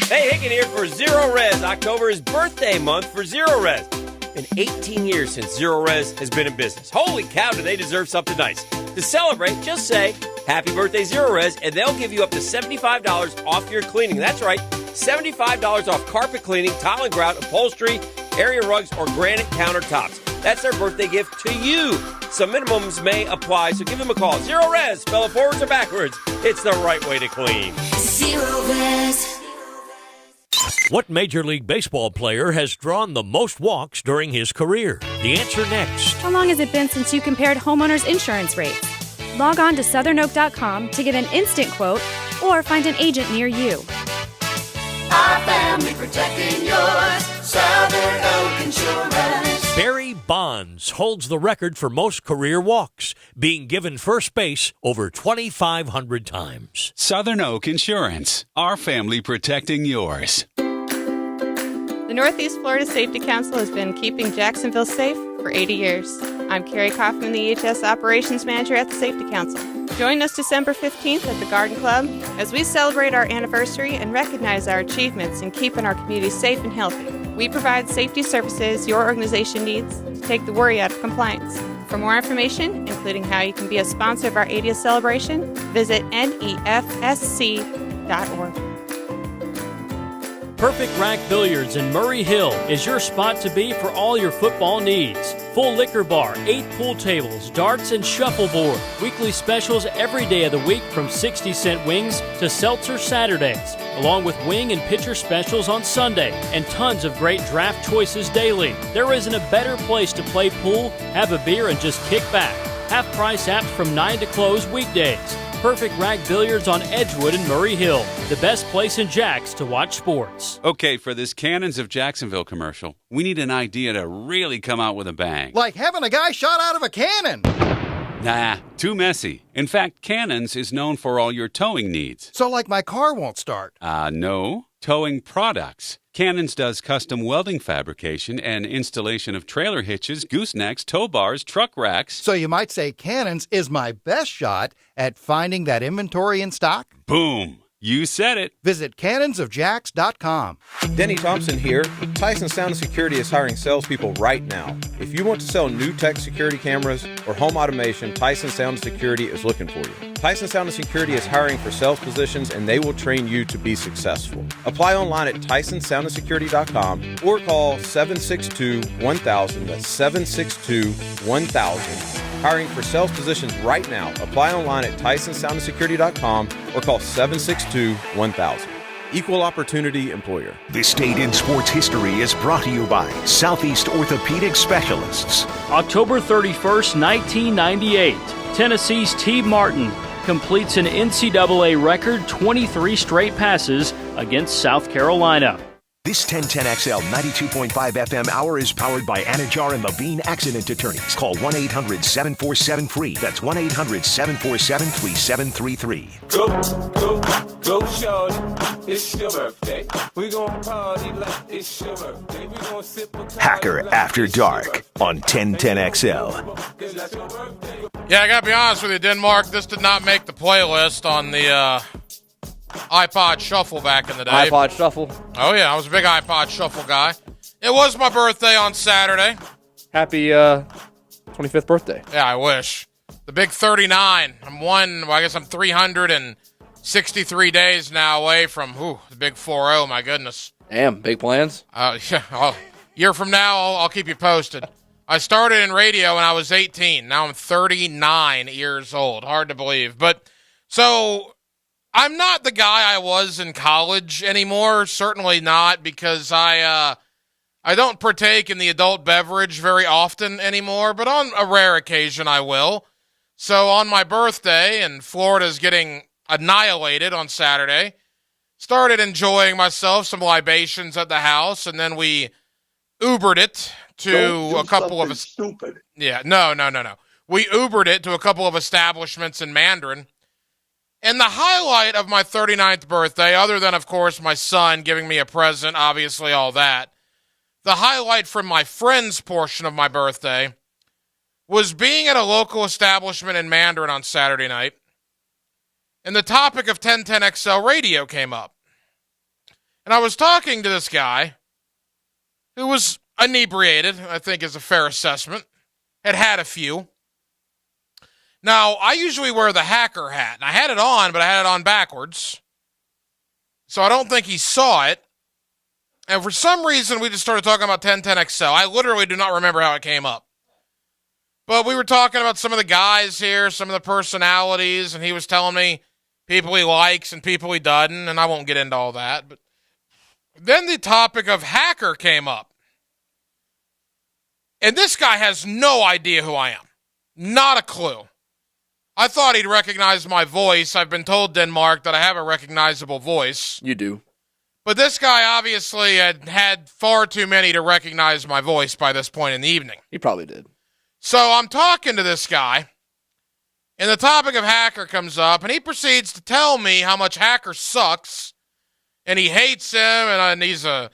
Hey, Hicken here for Zero Res. October is birthday month for Zero Res. Been 18 years since Zero Res has been in business. Holy cow, do they deserve something nice. To celebrate, just say, Happy Birthday Zero Res, and they'll give you up to $75 off your cleaning. That's right, $75 off carpet cleaning, tile and grout, upholstery, area rugs, or granite countertops. That's their birthday gift to you. Some minimums may apply, so give them a call. Zero Res, spell it forwards or backwards. It's the right way to clean. Zero Res. What Major League Baseball player has drawn the most walks during his career? The answer next. How long has it been since you compared homeowners' insurance rates? Log on to southernoak.com to get an instant quote or find an agent near you. Our family protecting yours. Southern Oak Insurance. Barry Bonds holds the record for most career walks, being given first base over 2,500 times. Southern Oak Insurance. Our family protecting yours. The Northeast Florida Safety Council has been keeping Jacksonville safe for 80 years. I'm Carrie Kaufman, the EHS Operations Manager at the Safety Council. Join us December 15th at the Garden Club as we celebrate our anniversary and recognize our achievements in keeping our community safe and healthy. We provide safety services your organization needs to take the worry out of compliance. For more information, including how you can be a sponsor of our 80th celebration, visit nefsc.org. Perfect Rack Billiards in Murray Hill is your spot to be for all your football needs. Full liquor bar, 8 pool tables, darts, and shuffleboard. Weekly specials every day of the week from 60-cent wings to seltzer Saturdays, along with wing and pitcher specials on Sunday, and tons of great draft choices daily. There isn't a better place to play pool, have a beer, and just kick back. Half-price apps from 9 to close weekdays. Perfect Rack Billiards on Edgewood and Murray Hill. The best place in Jacks to watch sports. Okay, for this Cannons of Jacksonville commercial, we need an idea to really come out with a bang. Like having a guy shot out of a cannon. Nah, too messy. In fact, Cannons is known for all your towing needs. So like my car won't start. No. Towing products. Cannons does custom welding fabrication and installation of trailer hitches, goosenecks, tow bars, truck racks. So you might say Cannons is my best shot at finding that inventory in stock? Boom. You said it. Visit cannonsofjacks.com. Denny Thompson here. Tyson Sound and Security is hiring salespeople right now. If you want to sell new tech security cameras or home automation, Tyson Sound and Security is looking for you. Tyson Sound and Security is hiring for sales positions, and they will train you to be successful. Apply online at tysonsoundandsecurity.com or call 762-1000. That's 762-1000. Hiring for sales positions right now. Apply online at tysonsoundandsecurity.com or call 762-1000. Equal opportunity employer. This date in sports history is brought to you by Southeast Orthopedic Specialists. October 31st, 1998, Tennessee's T. Martin completes an NCAA record 23 straight passes against South Carolina. This 1010XL 92.5 FM hour is powered by Anajar and Levine Accident Attorneys. Call 1-800-747-FREE. That's 1-800-747-3733. Go, shorty. It's your birthday. We gon' party like it's your birthday. We gon' sip a Hacker After Dark on 1010XL. Yeah, I gotta be honest with you, Denmark. This did not make the playlist on the iPod Shuffle back in the day. iPod Shuffle? Oh, yeah, I was a big iPod Shuffle guy. It was my birthday on Saturday. Happy 25th birthday. Yeah, I wish. The big 39. I guess I'm 363 days now away from the big 40, my goodness. Damn, big plans? Yeah, year from now, I'll keep you posted. I started in radio when I was 18. Now I'm 39 years old. Hard to believe. But, so I'm not the guy I was in college anymore. Certainly not, because I don't partake in the adult beverage very often anymore, but on a rare occasion I will. So on my birthday, and Florida's getting annihilated on Saturday, started enjoying myself, some libations at the house, and then we Ubered it to a couple of stupid. Yeah, no. We Ubered it to a couple of establishments in Mandarin. And the highlight of my 39th birthday, other than, of course, my son giving me a present, obviously all that, the highlight from my friend's portion of my birthday was being at a local establishment in Mandarin on Saturday night, and the topic of 1010XL radio came up. And I was talking to this guy who was inebriated, I think is a fair assessment, had a few. Now, I usually wear the hacker hat, and I had it on, but I had it on backwards. So I don't think he saw it. And for some reason, we just started talking about 1010XL. I literally do not remember how it came up. But we were talking about some of the guys here, some of the personalities, and he was telling me people he likes and people he doesn't, and I won't get into all that. But then the topic of Hacker came up. And this guy has no idea who I am. Not a clue. I thought he'd recognize my voice. I've been told, Denmark, that I have a recognizable voice. You do. But this guy obviously had far too many to recognize my voice by this point in the evening. He probably did. So I'm talking to this guy, and the topic of Hacker comes up, and he proceeds to tell me how much Hacker sucks, and he hates him, and he's a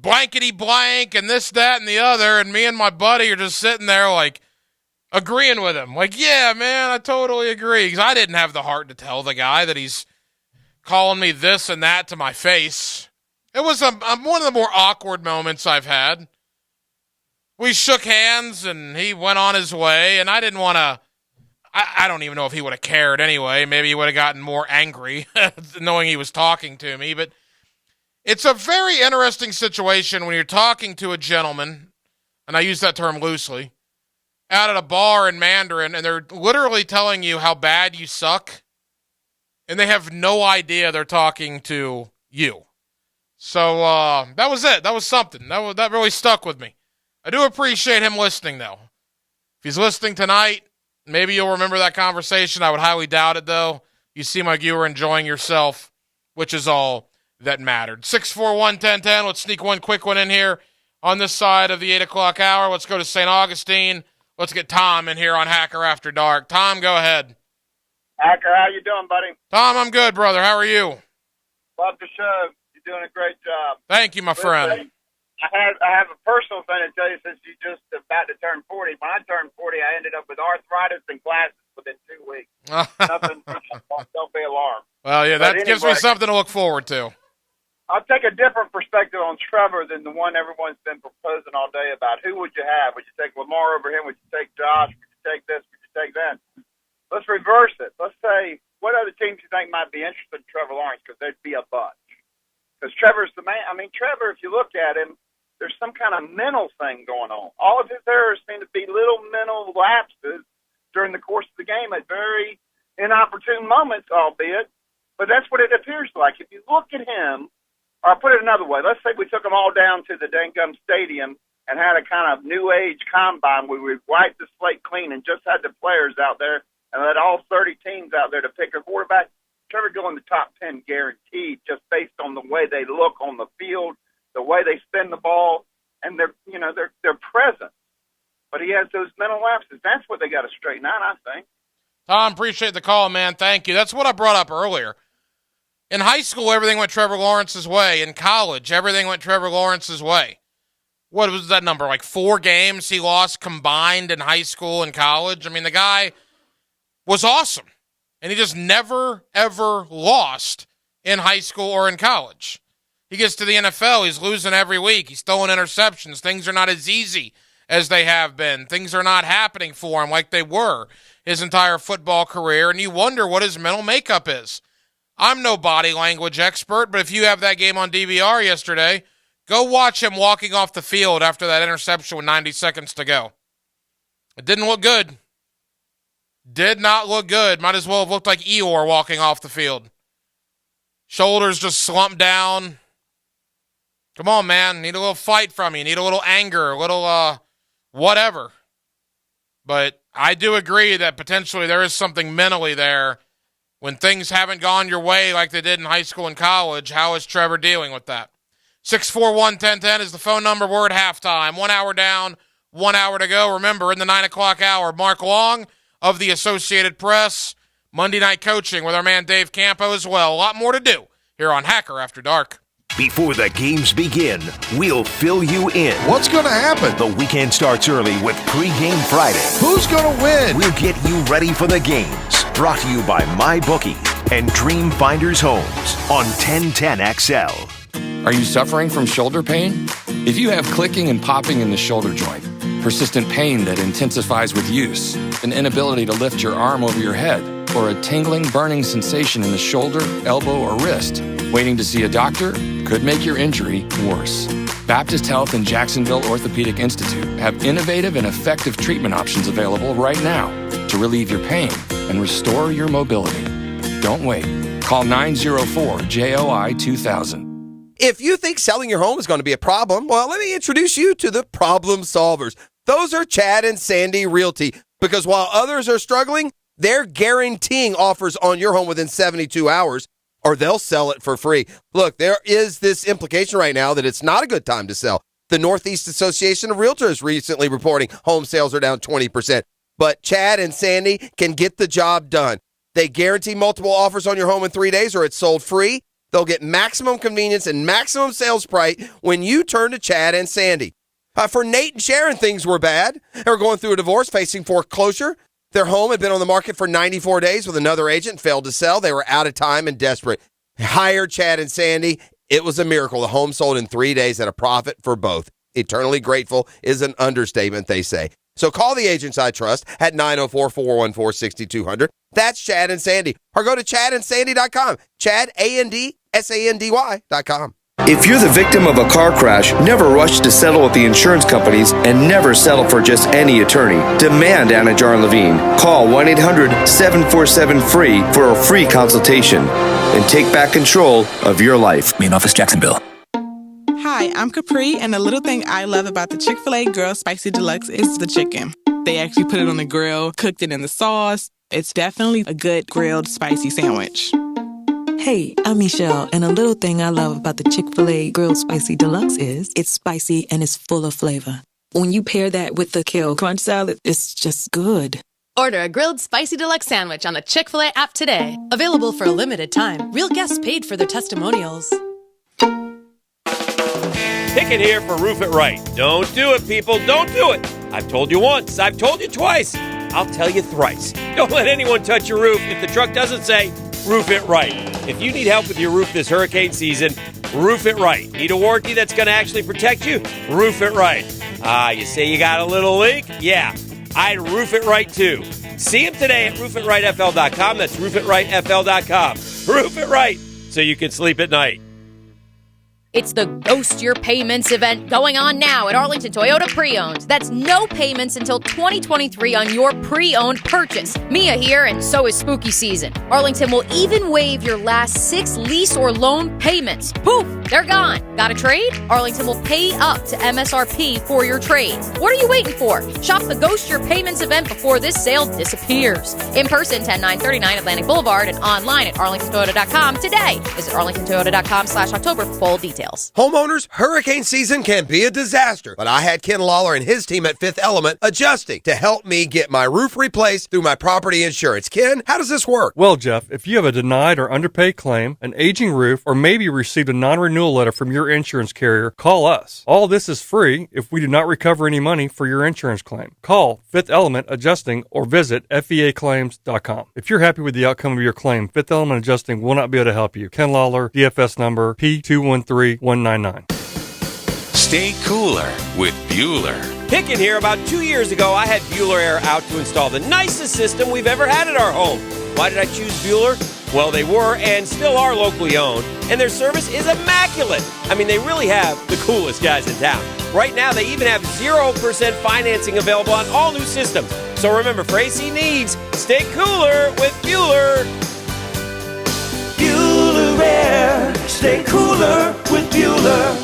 blankety blank, and this, that, and the other, and me and my buddy are just sitting there like agreeing with him. Like, yeah, man, I totally agree, because I didn't have the heart to tell the guy that he's calling me this and that to my face. It was one of the more awkward moments I've had. We shook hands, and he went on his way, and I didn't want to... I don't even know if he would have cared anyway. Maybe he would have gotten more angry knowing he was talking to me. But it's a very interesting situation when you're talking to a gentleman, and I use that term loosely, out at a bar in Mandarin, and they're literally telling you how bad you suck, and they have no idea they're talking to you. So that was it. That was something. That really stuck with me. I do appreciate him listening, though. If he's listening tonight, maybe you'll remember that conversation. I would highly doubt it, though. You seem like you were enjoying yourself, which is all that mattered. 641-1010. Let's sneak one quick one in here on this side of the 8 o'clock hour. Let's go to St. Augustine. Let's get Tom in here on Hacker After Dark. Tom, go ahead. Hacker, how you doing, buddy? Tom, I'm good, brother. How are you? Love the show. You're doing a great job. Thank you, my friend. I have a personal thing to tell you since you just about to turn 40. When I turned 40, I ended up with arthritis and glasses within 2 weeks. Nothing. Don't be alarmed. Well, yeah, that gives me something to look forward to. I'll take a different perspective on Trevor than the one everyone's been proposing all day about who would you have? Would you take Lamar over him? Would you take Josh? Would you take this? Would you take that? Let's reverse it. Let's say, what other teams you think might be interested in Trevor Lawrence? Because there'd be a bunch. Because Trevor's the man. I mean, Trevor, if you look at him, there's some kind of mental thing going on. All of his errors seem to be little mental lapses during the course of the game at very inopportune moments, albeit. But that's what it appears like. If you look at him, or I'll put it another way, let's say we took them all down to the dang-gum stadium and had a kind of new age combine where we wiped the slate clean and just had the players out there and let all 30 teams out there to pick a quarterback. Trevor go in the top 10 guaranteed just based on the way they look on the field, the way they spin the ball, and their presence. But he has those mental lapses. That's what they got to straighten out, I think. Tom, appreciate the call, man. Thank you. That's what I brought up earlier. In high school, everything went Trevor Lawrence's way. In college, everything went Trevor Lawrence's way. What was that number? Like 4 games he lost combined in high school and college? I mean, the guy was awesome. And he just never, ever lost in high school or in college. He gets to the NFL, he's losing every week. He's throwing interceptions. Things are not as easy as they have been. Things are not happening for him like they were his entire football career, and you wonder what his mental makeup is. I'm no body language expert, but if you have that game on DVR yesterday, go watch him walking off the field after that interception with 90 seconds to go. It didn't look good. Did not look good. Might as well have looked like Eeyore walking off the field. Shoulders just slumped down. Come on, man. Need a little fight from you. Need a little anger, a little whatever. But I do agree that potentially there is something mentally there. When things haven't gone your way like they did in high school and college, how is Trevor dealing with that? 641-1010 is the phone number. We're at halftime. 1 hour down, 1 hour to go. Remember, in the 9 o'clock hour, Mark Long of the Associated Press, Monday Night Coaching with our man Dave Campo as well. A lot more to do here on Hacker After Dark. Before the games begin, we'll fill you in. What's going to happen? The weekend starts early with Pre-Game Friday. Who's going to win? We'll get you ready for the games. Brought to you by MyBookie and Dream Finders Homes on 1010XL. Are you suffering from shoulder pain? If you have clicking and popping in the shoulder joint, persistent pain that intensifies with use, an inability to lift your arm over your head, or a tingling, burning sensation in the shoulder, elbow, or wrist, waiting to see a doctor could make your injury worse. Baptist Health and Jacksonville Orthopedic Institute have innovative and effective treatment options available right now to relieve your pain and restore your mobility. Don't wait. Call 904-JOI-2000. If you think selling your home is going to be a problem, well, let me introduce you to the problem solvers. Those are Chad and Sandy Realty, because while others are struggling, they're guaranteeing offers on your home within 72 hours, or they'll sell it for free. Look, there is this implication right now that it's not a good time to sell. The Northeast Association of Realtors recently reporting home sales are down 20%. But Chad and Sandy can get the job done. They guarantee multiple offers on your home in 3 days, or it's sold free. They'll get maximum convenience and maximum sales price when you turn to Chad and Sandy. For Nate and Sharon, things were bad. They were going through a divorce, facing foreclosure. Their home had been on the market for 94 days with another agent, failed to sell. They were out of time and desperate. Hired Chad and Sandy. It was a miracle. The home sold in 3 days at a profit for both. Eternally grateful is an understatement, they say. So call the agents I trust at 904-414-6200. That's Chad and Sandy. Or go to chadandsandy.com. ChadAndSandy.com. If you're the victim of a car crash, never rush to settle with the insurance companies and never settle for just any attorney. Demand Anna Jar Levine. Call 1-800-747-FREE for a free consultation and take back control of your life. Main office, Jacksonville. Hi, I'm Capri, and the little thing I love about the Chick-fil-A Grilled Spicy Deluxe is the chicken. They actually put it on the grill, cooked it in the sauce. It's definitely a good grilled spicy sandwich. Hey, I'm Michelle, and a little thing I love about the Chick-fil-A Grilled Spicy Deluxe is it's spicy and it's full of flavor. When you pair that with the Kale Crunch Salad, it's just good. Order a Grilled Spicy Deluxe sandwich on the Chick-fil-A app today. Available for a limited time. Real guests paid for their testimonials. Pickett here for Roof It Right. Don't do it, people. Don't do it. I've told you once. I've told you twice. I'll tell you thrice. Don't let anyone touch your roof if the truck doesn't say Roof It Right. If you need help with your roof this hurricane season, Roof It Right. Need a warranty that's going to actually protect you? Roof It Right. You say you got a little leak? Yeah, I'd Roof It Right too. See them today at roofitRightFL.com. That's roofitRightFL.com. Roof It Right so you can sleep at night. It's the Ghost Your Payments event going on now at Arlington Toyota Pre-Owned. That's no payments until 2023 on your pre-owned purchase. Mia here, and so is spooky season. Arlington will even waive your last 6 lease or loan payments. Poof, they're gone. Got a trade? Arlington will pay up to MSRP for your trade. What are you waiting for? Shop the Ghost Your Payments event before this sale disappears. In person, 10939 Atlantic Boulevard, and online at arlingtontoyota.com today. Visit arlingtontoyota.com/October for full details. Homeowners, hurricane season can be a disaster, but I had Ken Lawler and his team at Fifth Element adjusting to help me get my roof replaced through my property insurance. Ken, how does this work? Well, Jeff, if you have a denied or underpaid claim, an aging roof, or maybe received a non-renewal letter from your insurance carrier, call us. All this is free if we do not recover any money for your insurance claim. Call Fifth Element Adjusting or visit feaclaims.com. If you're happy with the outcome of your claim, Fifth Element Adjusting will not be able to help you. Ken Lawler, DFS number P213199. Stay cooler with Bueller. Pickett here. About 2 years ago, I had Bueller Air out to install the nicest system we've ever had at our home. Why did I choose Bueller? Well, they were and still are locally owned, and their service is immaculate. I mean, they really have the coolest guys in town. Right now, they even have 0% financing available on all new systems. So remember, for AC needs, stay cooler with Bueller. Bueller Air. Stay cooler with Bueller.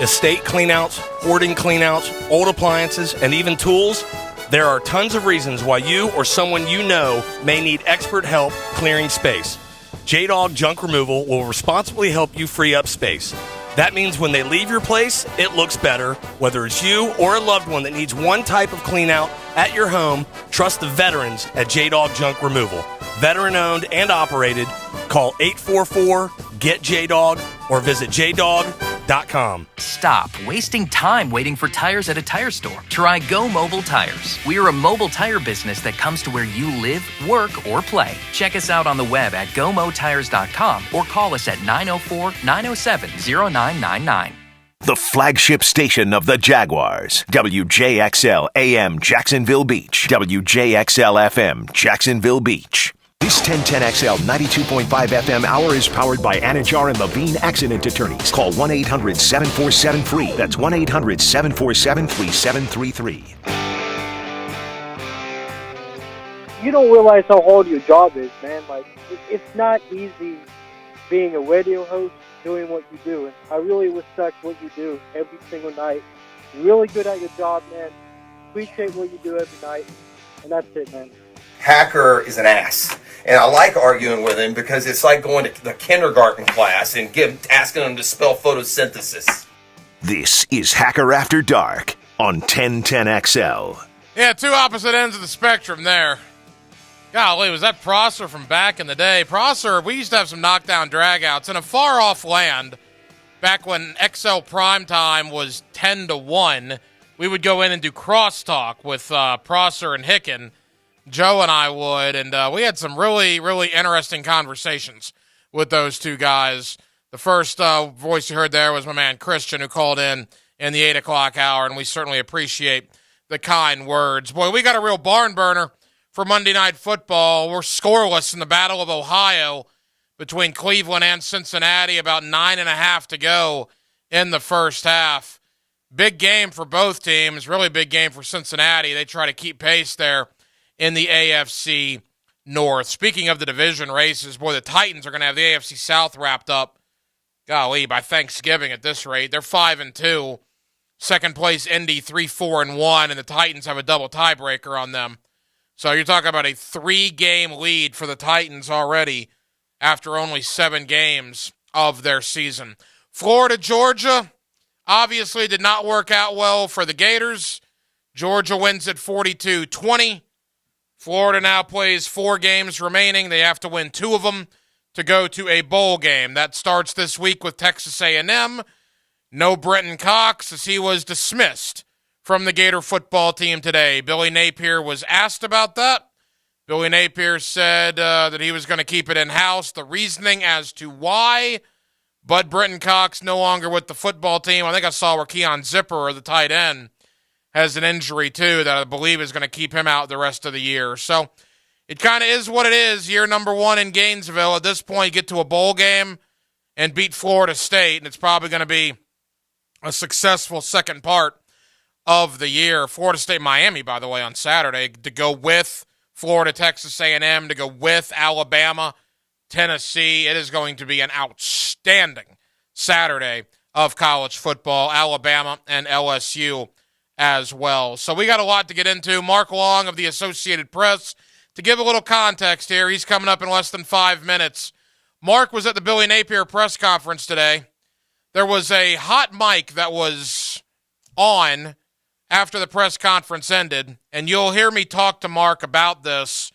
Estate cleanouts, hoarding cleanouts, old appliances, and even tools. There are tons of reasons why you or someone you know may need expert help clearing space. J-Dog Junk Removal will responsibly help you free up space. That means when they leave your place, it looks better. Whether it's you or a loved one that needs one type of cleanout at your home, trust the veterans at J-Dog Junk Removal. Veteran-owned and operated. Call 844-GET-JDOG or visit jdog.com. Stop wasting time waiting for tires at a tire store. Try Go Mobile Tires. We're a mobile tire business that comes to where you live, work, or play. Check us out on the web at gomotires.com or call us at 904-907-0999. The flagship station of the Jaguars. WJXL AM Jacksonville Beach. WJXL FM Jacksonville Beach. This 1010XL 92.5 FM hour is powered by Anajar and Levine Accident Attorneys. Call 1-800-747-FREE. That's 1-800-747-3733. You don't realize how hard your job is, man. Like, it's not easy being a radio host, doing what you do. And I really respect what you do every single night. You're really good at your job, man. Appreciate what you do every night. And that's it, man. Hacker is an ass. And I like arguing with him because it's like going to the kindergarten class and asking him to spell photosynthesis. This is Hacker After Dark on 1010XL. Yeah, two opposite ends of the spectrum there. Golly, was that Prosser from back in the day? Prosser, we used to have some knockdown dragouts in a far-off land. Back when XL Primetime was 10-1, we would go in and do crosstalk with Prosser and Hicken. Joe and I would, and we had some really, really interesting conversations with those two guys. The first voice you heard there was my man Christian, who called in the 8 o'clock hour, and we certainly appreciate the kind words. Boy, we got a real barn burner for Monday Night Football. We're scoreless in the Battle of Ohio between Cleveland and Cincinnati, about 9.5 to go in the first half. Big game for both teams, really big game for Cincinnati. They try to keep pace there in the AFC North. Speaking of the division races, boy, the Titans are going to have the AFC South wrapped up, golly, by Thanksgiving at this rate. They're 5-2. Second place, Indy, 3-4-1, and the Titans have a double tiebreaker on them. So you're talking about a 3-game lead for the Titans already after only 7 games of their season. Florida, Georgia, obviously did not work out well for the Gators. Georgia wins at 42-20. Florida now plays 4 games remaining. They have to win 2 of them to go to a bowl game. That starts this week with Texas A&M. No Brenton Cox, as he was dismissed from the Gator football team today. Billy Napier was asked about that. Billy Napier said that he was going to keep it in-house. The reasoning as to why, but Brenton Cox no longer with the football team. I think I saw where Keon Zipper, the tight end, has an injury too that I believe is going to keep him out the rest of the year. So it kind of is what it is. Year number 1 in Gainesville. At this point, you get to a bowl game and beat Florida State, and it's probably going to be a successful second part of the year. Florida State, Miami, by the way, on Saturday, to go with Florida, Texas A&M, to go with Alabama, Tennessee. It is going to be an outstanding Saturday of college football, Alabama and LSU as well. So we got a lot to get into. Mark Long of the Associated Press, to give a little context here, he's coming up in less than 5 minutes. Mark was at the Billy Napier press conference today. There was a hot mic that was on after the press conference ended, and you'll hear me talk to Mark about this.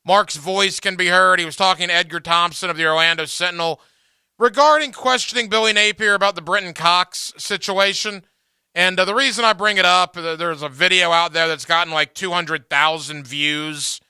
Mark's voice can be heard. He was talking to Edgar Thompson of the Orlando Sentinel regarding questioning Billy Napier about the Brenton Cox situation. And the reason I bring it up, there's a video out there that's gotten like 200,000 views,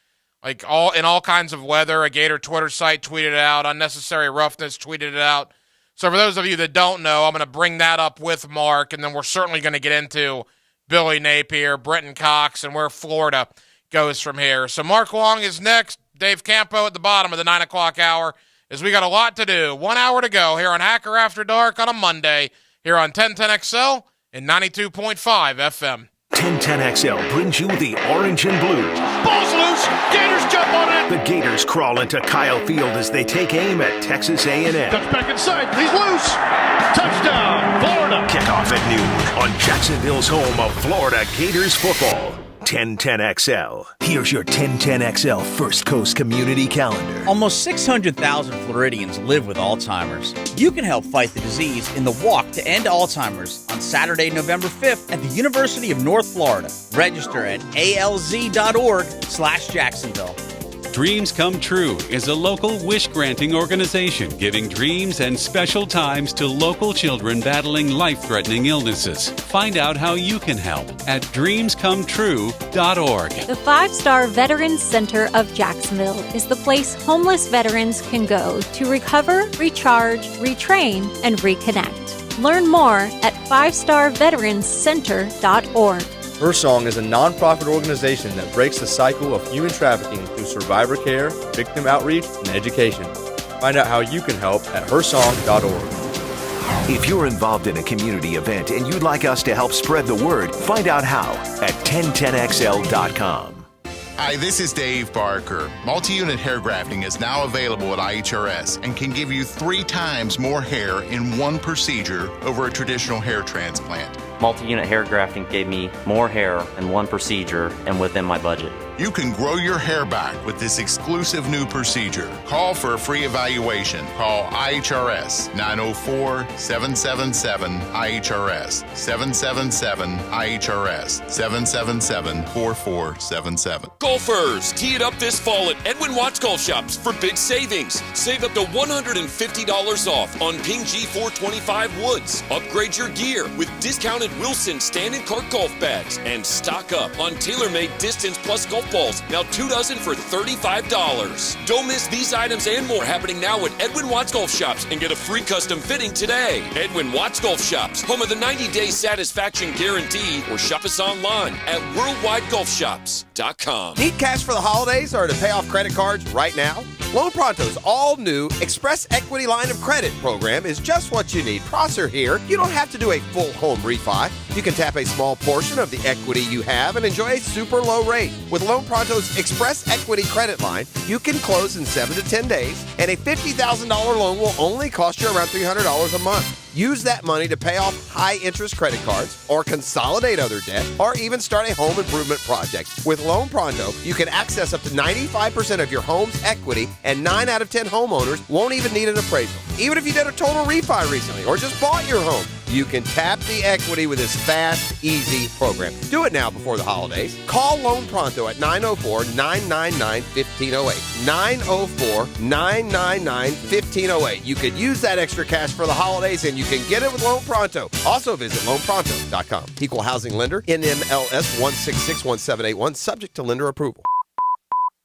like in all kinds of weather. A Gator Twitter site tweeted it out. Unnecessary Roughness tweeted it out. So for those of you that don't know, I'm going to bring that up with Mark, and then we're certainly going to get into Billy Napier, Brenton Cox, and where Florida goes from here. So Mark Long is next. Dave Campo at the bottom of the 9 o'clock hour, as we got a lot to do. 1 hour to go here on Hacker After Dark on a Monday here on 1010XL and 92.5 FM. 1010XL brings you the orange and blue. Ball's loose. Gators jump on it. The Gators crawl into Kyle Field as they take aim at Texas A&M. Cuts back inside. He's loose. Touchdown, Florida. Kickoff at noon on Jacksonville's home of Florida Gators football. 1010XL. Here's your 1010XL First Coast Community Calendar. Almost 600,000 Floridians live with Alzheimer's. You can help fight the disease in the Walk to End Alzheimer's on Saturday, November 5th at the University of North Florida. Register at alz.org/Jacksonville. Dreams Come True is a local wish-granting organization giving dreams and special times to local children battling life-threatening illnesses. Find out how you can help at dreamscometrue.org. The 5-Star Veterans Center of Jacksonville is the place homeless veterans can go to recover, recharge, retrain, and reconnect. Learn more at 5starveteranscenter.org. Her Song is a nonprofit organization that breaks the cycle of human trafficking through survivor care, victim outreach, and education. Find out how you can help at hersong.org. If you're involved in a community event and you'd like us to help spread the word, find out how at 1010xl.com. Hi, this is Dave Barker. Multi-unit hair grafting is now available at IHRS and can give you 3 times more hair in one procedure over a traditional hair transplant. Multi-unit hair grafting gave me more hair in one procedure and within my budget. You can grow your hair back with this exclusive new procedure. Call for a free evaluation. Call IHRS 904-777-IHRS 777-IHRS 777-4477. Golfers, tee it up this fall at Edwin Watts Golf Shops for big savings. Save up to $150 off on Ping G425 woods. Upgrade your gear with discounted Wilson stand-and cart golf bags and stock up on tailor-made Distance Plus golf balls, now 2 dozen for $35. Don't miss these items and more happening now at Edwin Watts Golf Shops and get a free custom fitting today. Edwin Watts Golf Shops, home of the 90-day satisfaction guarantee, or shop us online at worldwidegolfshops.com. Need cash for the holidays or to pay off credit cards right now? Loan Pronto's all-new Express Equity Line of Credit program is just what you need. Prosser here. You don't have to do a full home refi. You can tap a small portion of the equity you have and enjoy a super low rate. With Loan Pronto's Express Equity Credit Line, you can close in 7 to 10 days, and a $50,000 loan will only cost you around $300 a month. Use that money to pay off high-interest credit cards or consolidate other debt or even start a home improvement project. With Loan Pronto, you can access up to 95% of your home's equity, and 9 out of 10 homeowners won't even need an appraisal. Even if you did a total refi recently or just bought your home, you can tap the equity with this fast, easy program. Do it now before the holidays. Call Loan Pronto at 904-999-1508. 904-999-1508. You could use that extra cash for the holidays, and you can get it with Loan Pronto. Also visit loanpronto.com. Equal housing lender, NMLS 1661781, subject to lender approval.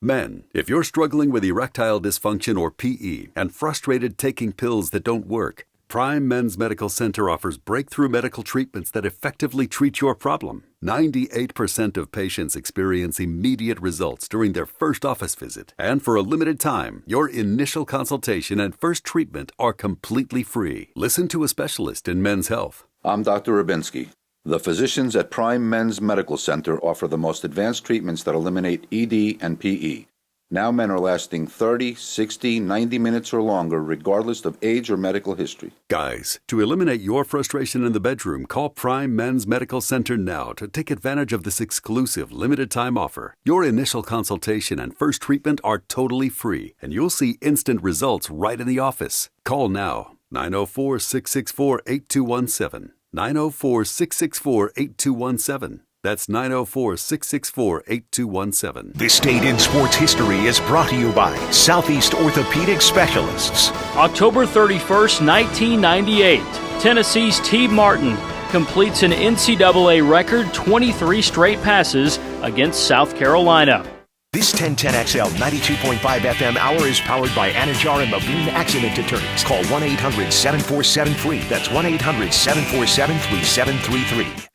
Men, if you're struggling with erectile dysfunction or PE and frustrated taking pills that don't work, Prime Men's Medical Center offers breakthrough medical treatments that effectively treat your problem. 98% of patients experience immediate results during their first office visit. And for a limited time, your initial consultation and first treatment are completely free. Listen to a specialist in men's health. I'm Dr. Rubinsky. The physicians at Prime Men's Medical Center offer the most advanced treatments that eliminate ED and PE. Now men are lasting 30, 60, 90 minutes or longer, regardless of age or medical history. Guys, to eliminate your frustration in the bedroom, call Prime Men's Medical Center now to take advantage of this exclusive limited-time offer. Your initial consultation and first treatment are totally free, and you'll see instant results right in the office. Call now, 904-664-8217. 904-664-8217. That's 904-664-8217. This date in sports history is brought to you by Southeast Orthopedic Specialists. October 31st, 1998, Tennessee's T. Martin completes an NCAA record 23 straight passes against South Carolina. This 1010XL 92.5 FM hour is powered by Anajar and Levine Accident Attorneys. Call 1-800-747-FREE. That's 1-800-747-3733.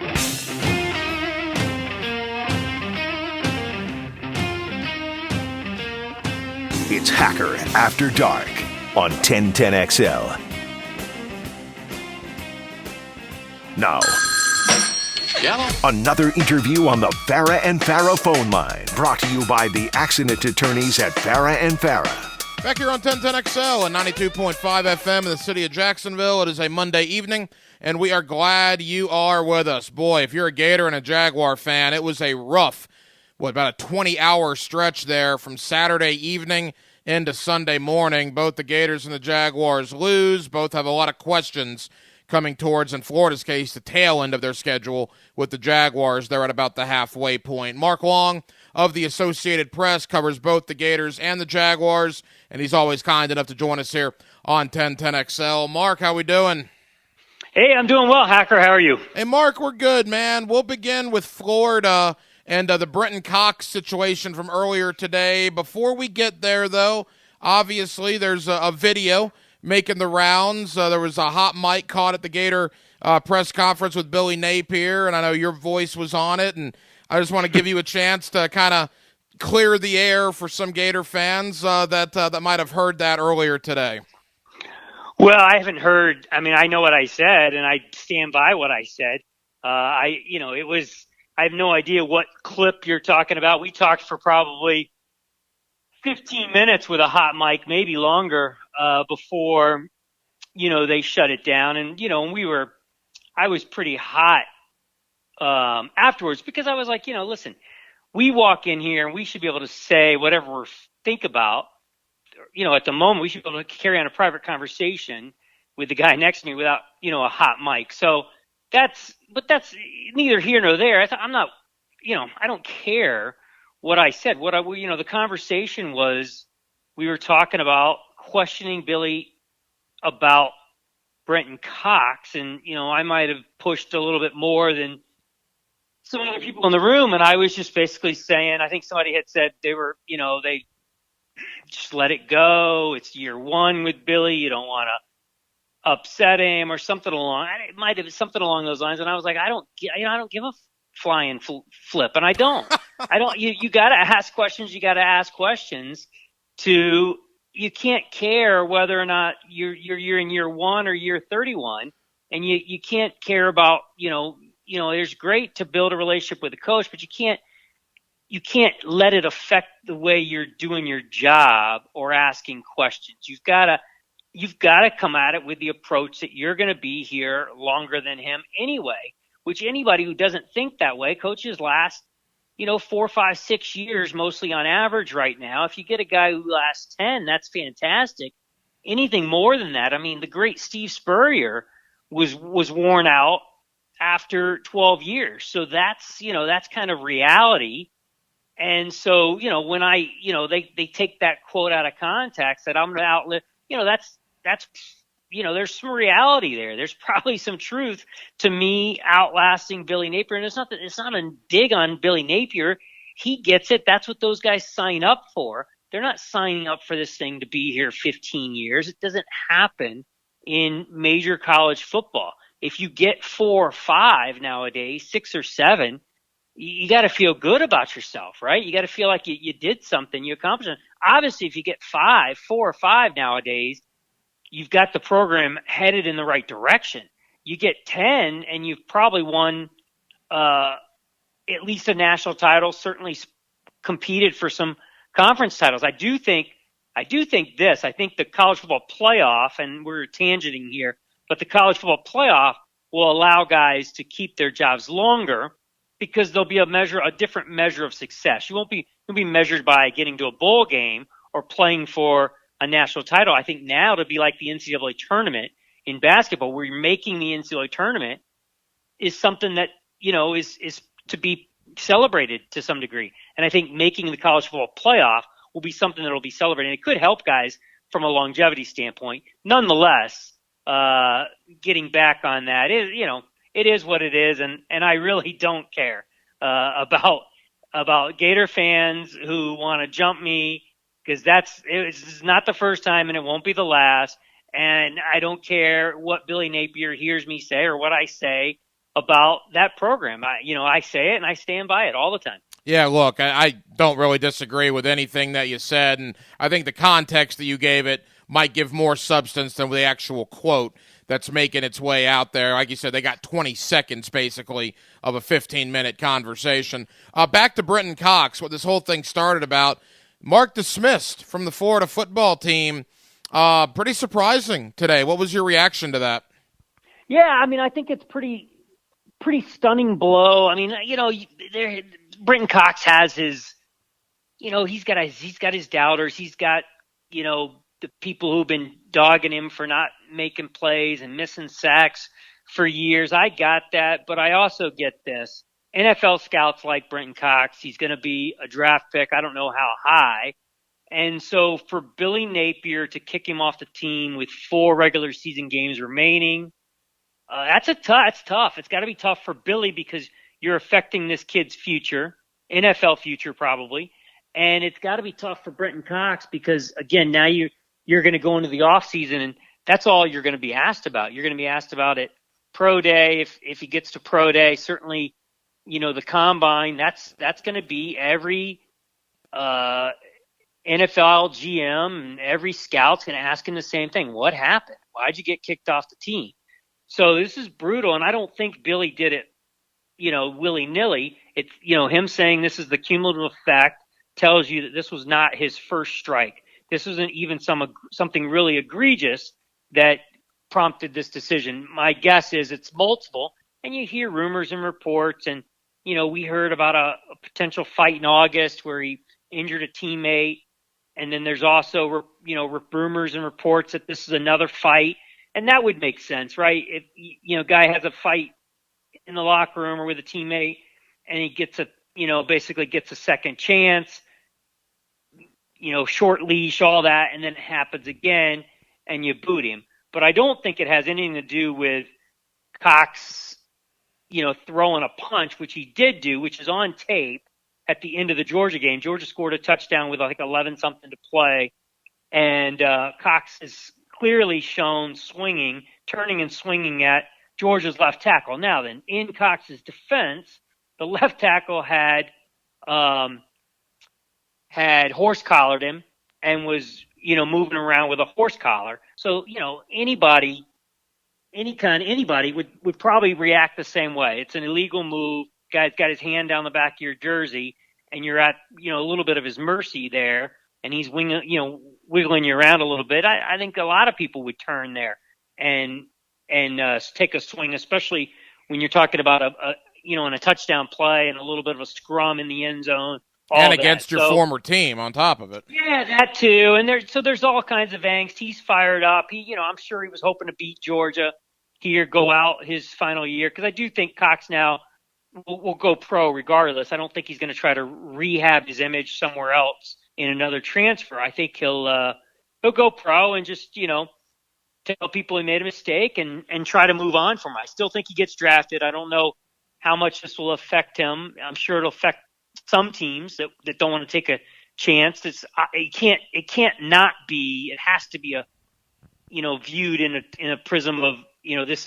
It's Hacker After Dark on 1010XL. Now, another interview on the Farah and Farah phone line, brought to you by the accident attorneys at Farah and Farah. Back here on 1010XL and 92.5 FM in the city of Jacksonville. It is a Monday evening, and we are glad you are with us. Boy, if you're a Gator and a Jaguar fan, it was a rough, about a 20-hour stretch there from Saturday evening into Sunday morning. Both the Gators and the Jaguars lose. Both have a lot of questions coming towards, in Florida's case, the tail end of their schedule with the Jaguars. They're at about the halfway point. Mark Long of the Associated Press covers both the Gators and the Jaguars, and he's always kind enough to join us here on 1010XL. Mark, how we doing? Hey, I'm doing well, Hacker. How are you? Hey, Mark, we're good, man. We'll begin with Florida and the Brenton Cox situation from earlier today. Before we get there, though, obviously there's a video making the rounds. There was a hot mic caught at the Gator press conference with Billy Napier, and I know your voice was on it, and I just want to give you a chance to kind of clear the air for some Gator fans that might have heard that earlier today. Well, I haven't heard. I mean, I know what I said, and I stand by what I said. It was. I have no idea what clip you're talking about. We talked for probably 15 minutes with a hot mic, maybe longer, before, they shut it down. And, I was pretty hot afterwards because I was like, listen, we walk in here and we should be able to say whatever we think about. At the moment, we should be able to carry on a private conversation with the guy next to me without, a hot mic. So that's neither here nor there. I'm not, I don't care what I said. The conversation was, we were talking about questioning Billy about Brenton Cox, and I might have pushed a little bit more than some other people in the room, and I was just basically saying, I think somebody had said they were, they just let it go. It's year one with Billy. You don't want to upset him or something it might have been something along those lines. And I was like, I don't give a flying flip, and I don't. You got to ask questions. You got to ask questions. You can't care whether or not you're in year one or year 31, and you can't care about It's great to build a relationship with a coach, but you can't let it affect the way you're doing your job or asking questions. You've got to come at it with the approach that you're going to be here longer than him anyway, which anybody who doesn't think that way, coaches last, 4, 5, 6 years, mostly on average right now. If you get a guy who lasts 10, that's fantastic. Anything more than that, I mean, the great Steve Spurrier was worn out after 12 years. So that's kind of reality. And so, when they take that quote out of context that I'm going to outlive, there's some reality there. There's probably some truth to me outlasting Billy Napier. And it's not a dig on Billy Napier. He gets it. That's what those guys sign up for. They're not signing up for this thing to be here 15 years. It doesn't happen in major college football. If you get 4 or 5 nowadays, 6 or 7, you got to feel good about yourself, right? You got to feel like you did something, you accomplished it. Obviously, if you get 4 or 5 nowadays, you've got the program headed in the right direction. You get 10, and you've probably won at least a national title, certainly competed for some conference titles. I do think this. I think the college football playoff, and we're tangenting here, but the college football playoff will allow guys to keep their jobs longer because there'll be a different measure of success. You'll be measured by getting to a bowl game or playing for a national title. I think now to be like the NCAA tournament in basketball, where you're making the NCAA tournament, is something that, is to be celebrated to some degree. And I think making the college football playoff will be something that will be celebrated. And it could help guys from a longevity standpoint. Nonetheless, getting back on that is, it is what it is. And I really don't care about Gator fans who want to jump me, because it's not the first time and it won't be the last. And I don't care what Billy Napier hears me say or what I say about that program. I say it and I stand by it all the time. Yeah, look, I don't really disagree with anything that you said, and I think the context that you gave it might give more substance than the actual quote that's making its way out there. Like you said, they got 20 seconds, basically, of a 15-minute conversation. Back to Brenton Cox, what this whole thing started about. Mark dismissed from the Florida football team. Pretty surprising today. What was your reaction to that? Yeah, I mean, I think it's pretty stunning blow. I mean, Brenton Cox has his, he's got his doubters. He's got, the people who've been dogging him for not making plays and missing sacks for years. I got that, but I also get this. NFL scouts like Brenton Cox. He's going to be a draft pick. I don't know how high. And so for Billy Napier to kick him off the team with 4 regular season games remaining, that's tough. It's got to be tough for Billy because you're affecting this kid's future, NFL future probably. And it's got to be tough for Brenton Cox because, again, now you're going to go into the offseason and that's all you're going to be asked about. You're going to be asked about it pro day, if he gets to pro day, certainly, the combine, that's going to be every NFL GM and every scout's going to ask him the same thing. What happened? Why'd you get kicked off the team? So this is brutal, and I don't think Billy did it, willy-nilly. It's, him saying this is the cumulative effect tells you that this was not his first strike. This wasn't even something really egregious that prompted this decision. My guess is it's multiple, and you hear rumors and reports, and, we heard about a potential fight in August where he injured a teammate, and then there's also, rumors and reports that this is another fight, and that would make sense, right? If, guy has a fight in the locker room or with a teammate, and he gets basically gets a second chance, short leash, all that, and then it happens again, and you boot him. But I don't think it has anything to do with Cox, throwing a punch, which he did do, which is on tape at the end of the Georgia game. Georgia scored a touchdown with 11-something to play, and Cox is clearly shown turning and swinging at Georgia's left tackle. Now then, in Cox's defense, the left tackle had horse collared him and was, moving around with a horse collar. So, anybody would probably react the same way. It's an illegal move. Guy's got his hand down the back of your jersey, and you're at, a little bit of his mercy there, and he's wiggling you around a little bit. I think a lot of people would turn there and take a swing, especially when you're talking about in a touchdown play and a little bit of a scrum in the end zone. And against your former team on top of it. Yeah, that too. And there's all kinds of angst. He's fired up. I'm sure he was hoping to beat Georgia here, go out his final year. Because I do think Cox now will go pro regardless. I don't think he's going to try to rehab his image somewhere else in another transfer. I think he'll go pro and just, tell people he made a mistake and try to move on from it. I still think he gets drafted. I don't know how much this will affect him. I'm sure it'll affect some teams that don't want to take a chance. It can't not be. It has to be viewed in a prism of this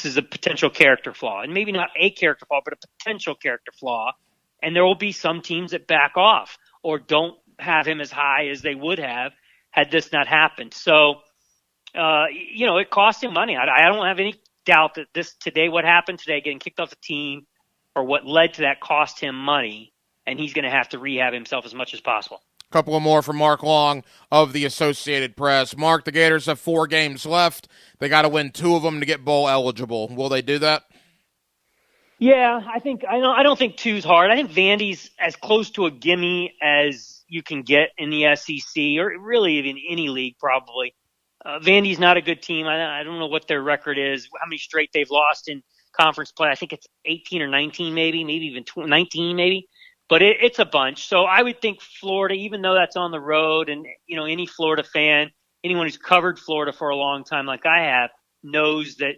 is a potential character flaw, and maybe not a character flaw, but a potential character flaw. And there will be some teams that back off or don't have him as high as they would have had this not happened. So it cost him money. I don't have any doubt that what happened today, getting kicked off the team, or what led to that, cost him money, and he's going to have to rehab himself as much as possible. A couple of more from Mark Long of the Associated Press. Mark, the Gators have 4 games left. They got to win 2 of them to get bowl eligible. Will they do that? Yeah, I don't think 2's hard. I think Vandy's as close to a gimme as you can get in the SEC, or really in any league probably. Vandy's not a good team. I don't know what their record is, how many straight they've lost in conference play. I think it's 18 or 19 maybe even 19 maybe. But it's a bunch. So I would think Florida, even though that's on the road, and any Florida fan, anyone who's covered Florida for a long time like I have, knows that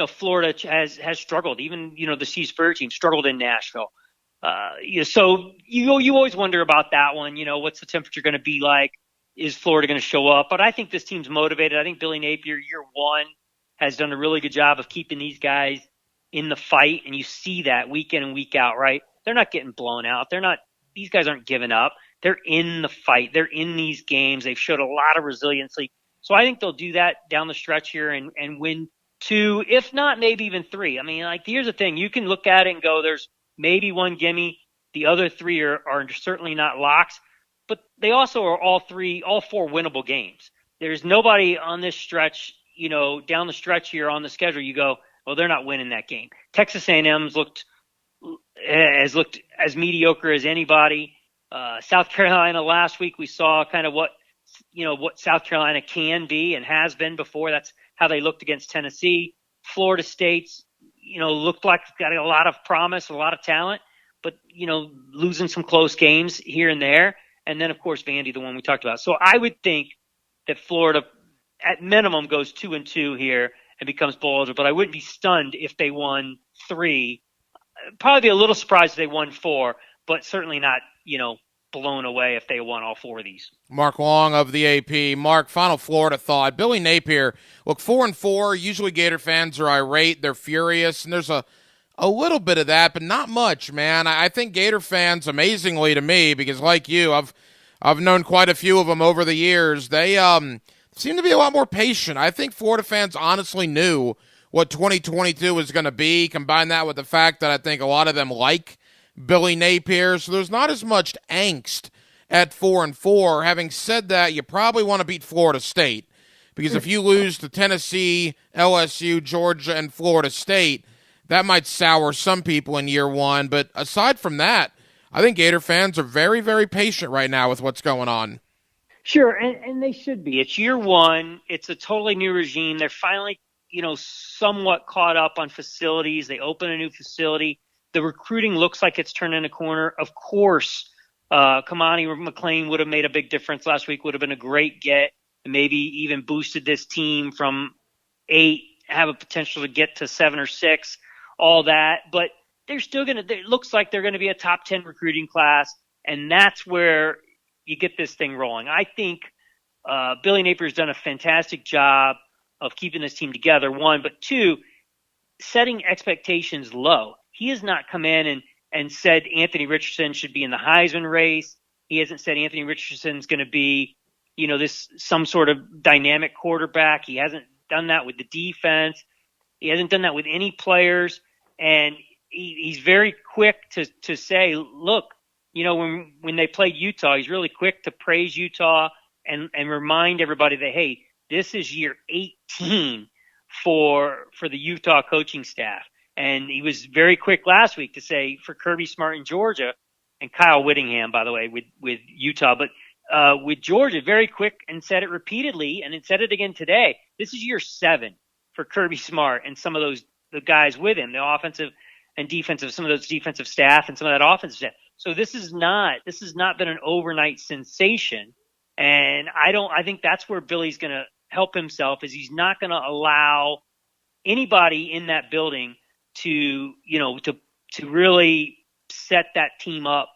Florida has struggled. Even the Steve Spurrier team struggled in Nashville. So you always wonder about that one. What's the temperature going to be like? Is Florida going to show up? But I think this team's motivated. I think Billy Napier, year one, has done a really good job of keeping these guys in the fight, and you see that week in and week out, right? They're not getting blown out. These guys aren't giving up. They're in the fight. They're in these games. They've showed a lot of resiliency. So I think they'll do that down the stretch here and win 2, if not maybe even 3. I mean, here's the thing. You can look at it and go, there's maybe 1 gimme. The other 3 are certainly not locks, but they also are all 4 winnable games. There's nobody on this stretch, down the stretch here on the schedule, you go, well, they're not winning that game. Texas A&M's looked as mediocre as anybody. South Carolina last week, we saw kind of what South Carolina can be and has been before. That's how they looked against Tennessee. Florida State's, looked like got a lot of promise, a lot of talent, but, losing some close games here and there. And then, of course, Vandy, the one we talked about. So I would think that Florida, at minimum, goes 2-2 here and becomes bowl eligible. But I wouldn't be stunned if they won 3. Probably be a little surprised if they won 4, but certainly not, blown away if they won all 4 of these. Mark Long of the AP. Mark, final Florida thought. Billy Napier, look, 4-4. Usually Gator fans are irate. They're furious, and there's a little bit of that, but not much, man. I think Gator fans, amazingly to me, because like you, I've known quite a few of them over the years, they seem to be a lot more patient. I think Florida fans honestly knew what 2022 was going to be. Combine that with the fact that I think a lot of them like Billy Napier, so there's not as much angst at 4-4. Having said that, you probably want to beat Florida State, because if you lose to Tennessee, LSU, Georgia, and Florida State, that might sour some people in year one. But aside from that, I think Gator fans are very, very patient right now with what's going on. Sure, and they should be. It's year one. It's a totally new regime. They're finally, somewhat caught up on facilities. They open a new facility. The recruiting looks like it's turning a corner. Of course, Kamani McLean would have made a big difference last week, would have been a great get, and maybe even boosted this team from 8, have a potential to get to 7 or 6, all that. But they're still it looks like they're going to be a top 10 recruiting class, and that's where you get this thing rolling. I think Billy Napier's done a fantastic job of keeping this team together, 1, but 2, setting expectations low. He has not come in and said Anthony Richardson should be in the Heisman race. He hasn't said Anthony Richardson's going to be, this some sort of dynamic quarterback. He hasn't done that with the defense. He hasn't done that with any players. And he's very quick to say, look, when they played Utah, he's really quick to praise Utah and remind everybody that, hey, this is year 18 for the Utah coaching staff. And he was very quick last week to say for Kirby Smart in Georgia and Kyle Whittingham, by the way, with Utah, but with Georgia, very quick and said it repeatedly, and it said it again today. This is year 7 for Kirby Smart and some of the guys with him, the offensive and defensive, some of those defensive staff and some of that offensive staff. So this has not been an overnight sensation, and I think that's where Billy's going to help himself, is he's not going to allow anybody in that building to really set that team up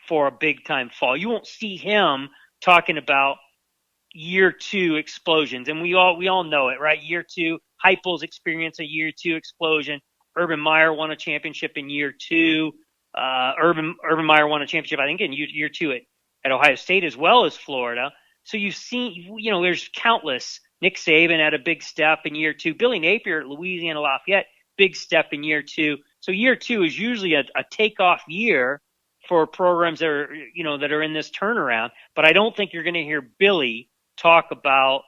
for a big time fall. You won't see him talking about year 2 explosions, and we all know it, right? Year 2, Heupel's experience a year 2 explosion. Urban Meyer won a championship in year 2. Urban Meyer won a championship, I think, in year 2 at Ohio State as well as Florida. So you've seen, there's countless. Nick Saban had a big step in year 2. Billy Napier at Louisiana Lafayette, big step in year 2. So year 2 is usually a takeoff year for programs that are in this turnaround. But I don't think you're going to hear Billy talk about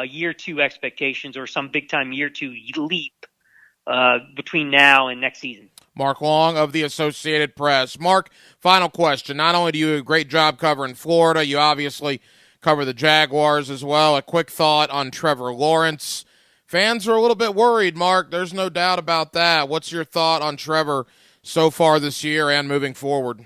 year 2 expectations or some big time year 2 leap between now and next season. Mark Long of the Associated Press. Mark, final question. Not only do you do a great job covering Florida, you obviously cover the Jaguars as well. A quick thought on Trevor Lawrence. Fans are a little bit worried, Mark. There's no doubt about that. What's your thought on Trevor so far this year and moving forward?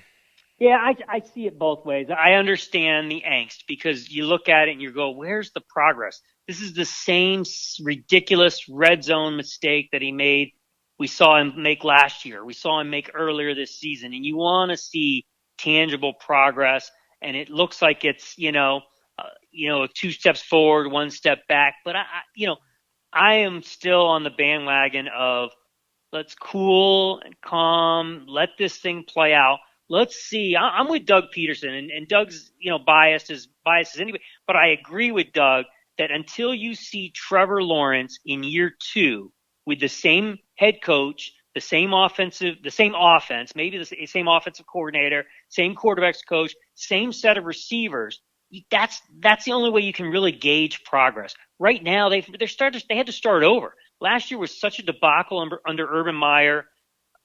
Yeah, I see it both ways. I understand the angst because you look at it and you go, where's the progress? This is the same ridiculous red zone mistake that he made. We saw him make last year. We saw him make earlier this season. And you want to see tangible progress. And it looks like it's, 2 steps forward, 1 step back. But I am still on the bandwagon of let's cool and calm, let this thing play out. Let's see. I'm with Doug Peterson, and Doug's, biased as anybody. But I agree with Doug that until you see Trevor Lawrence in year 2 with the same head coach, the same offense, maybe the same offensive coordinator, same quarterbacks coach, same set of receivers, that's the only way you can really gauge progress. Right now, they had to start over. Last year was such a debacle under Urban Meyer.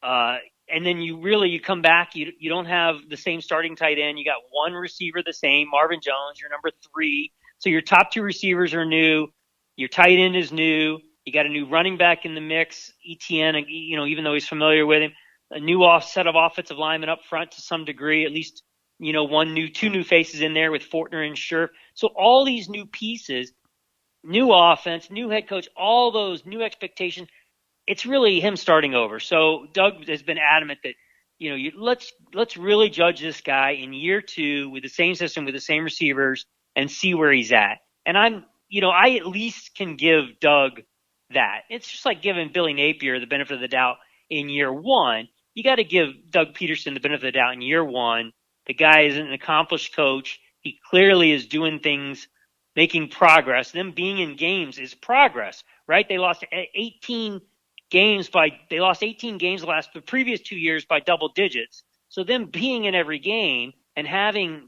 And then you come back, you don't have the same starting tight end. You got one receiver the same, Marvin Jones, your number 3. So your top 2 receivers are new. Your tight end is new. You got a new running back in the mix, Etienne, even though he's familiar with him. A new set of offensive linemen up front to some degree, at least, 2 new faces in there with Fortner and Scherf. So all these new pieces, new offense, new head coach, all those new expectations, it's really him starting over. So Doug has been adamant that, let's really judge this guy in year 2 with the same system, with the same receivers, and see where he's at. And I at least can give Doug that. It's just like giving Billy Napier the benefit of the doubt in year 1. You got to give Doug Peterson the benefit of the doubt in year 1. The guy is an accomplished coach. He clearly is doing things, making progress. Them being in games is progress, right? They lost 18 games the previous 2 years by double digits. So them being in every game and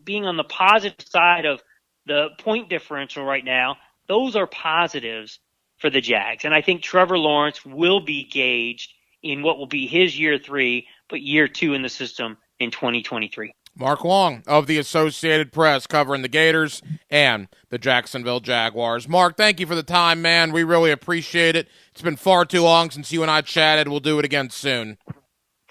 being on the positive side of the point differential right now, those are positives for the Jags. And I think Trevor Lawrence will be gauged in what will be his year 3, but year 2 in the system in 2023. Mark Long of the Associated Press covering the Gators and the Jacksonville Jaguars. Mark, thank you for the time, man. We really appreciate it. It's been far too long since you and I chatted. We'll do it again soon.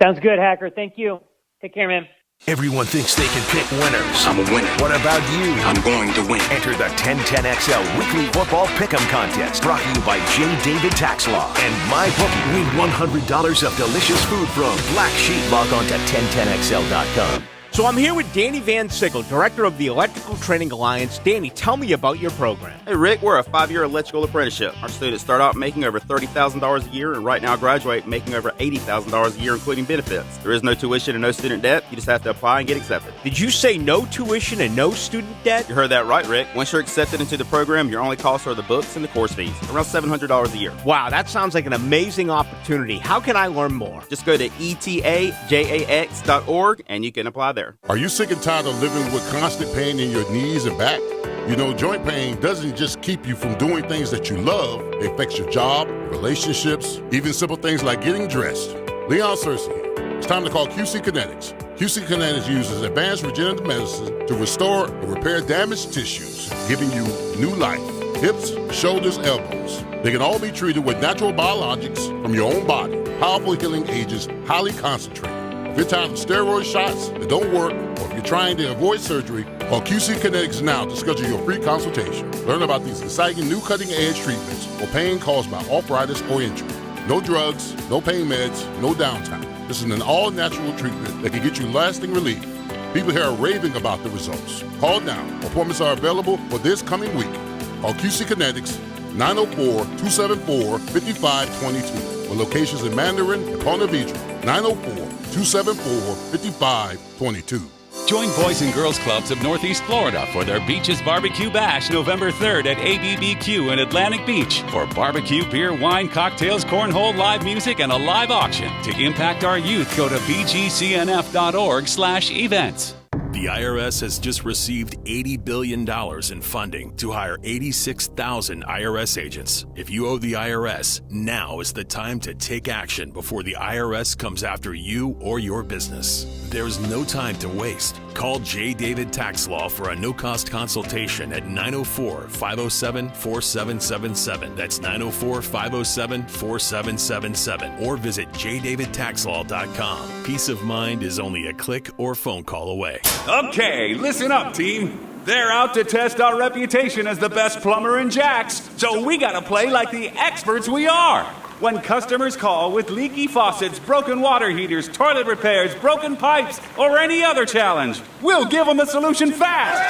Sounds good, Hacker. Thank you. Take care, man. Everyone thinks they can pick winners. I'm a winner. What about you? I'm going to win. Enter the 1010XL Weekly Football Pick'em Contest, brought to you by J. David Tax Law and MyBookie. Win $100 of delicious food from Black Sheep. Log on to 1010XL.com. So I'm here with Danny Van Sickle, Director of the Electrical Training Alliance. Danny, tell me about your program. Hey, Rick, we're a 5-year electrical apprenticeship. Our students start out making over $30,000 a year and right now graduate making over $80,000 a year, including benefits. There is no tuition and no student debt. You just have to apply and get accepted. Did you say no tuition and no student debt? You heard that right, Rick. Once you're accepted into the program, your only costs are the books and the course fees, around $700 a year. Wow, that sounds like an amazing opportunity. How can I learn more? Just go to etajax.org and you can apply there. Are you sick and tired of living with constant pain in your knees and back? You know, joint pain doesn't just keep you from doing things that you love. It affects your job, relationships, even simple things like getting dressed. Leon Searcy here. It's time to call QC Kinetics. QC Kinetics uses advanced regenerative medicine to restore and repair damaged tissues, giving you new life. Hips, shoulders, elbows. They can all be treated with natural biologics from your own body. Powerful healing agents, highly concentrated. If you're tired of steroid shots that don't work, or if you're trying to avoid surgery, call QC Kinetics now to schedule your free consultation. Learn about these exciting new cutting-edge treatments for pain caused by arthritis or injury. No drugs, no pain meds, no downtime. This is an all-natural treatment that can get you lasting relief. People here are raving about the results. Call now. Appointments are available for this coming week. Call QC Kinetics 904-274-5522. For locations in Mandarin and Ponte Vedra, 904-274-5522. Join Boys and Girls Clubs of Northeast Florida for their Beaches Barbecue Bash November 3rd at ABBQ in Atlantic Beach for barbecue, beer, wine, cocktails, cornhole, live music, and a live auction. To impact our youth, go to bgcnf.org/events. The IRS has just received $80 billion in funding to hire 86,000 IRS agents. If you owe the IRS, now is the time to take action before the IRS comes after you or your business. There's no time to waste. Call J. David Tax Law for a no-cost consultation at 904-507-4777. That's 904-507-4777. Or visit jdavidtaxlaw.com. Peace of mind is only a click or phone call away. Okay, listen up, team. They're out to test our reputation as the best plumber in Jax, so we gotta play like the experts we are. When customers call with leaky faucets, broken water heaters, toilet repairs, broken pipes, or any other challenge, we'll give them the solution fast.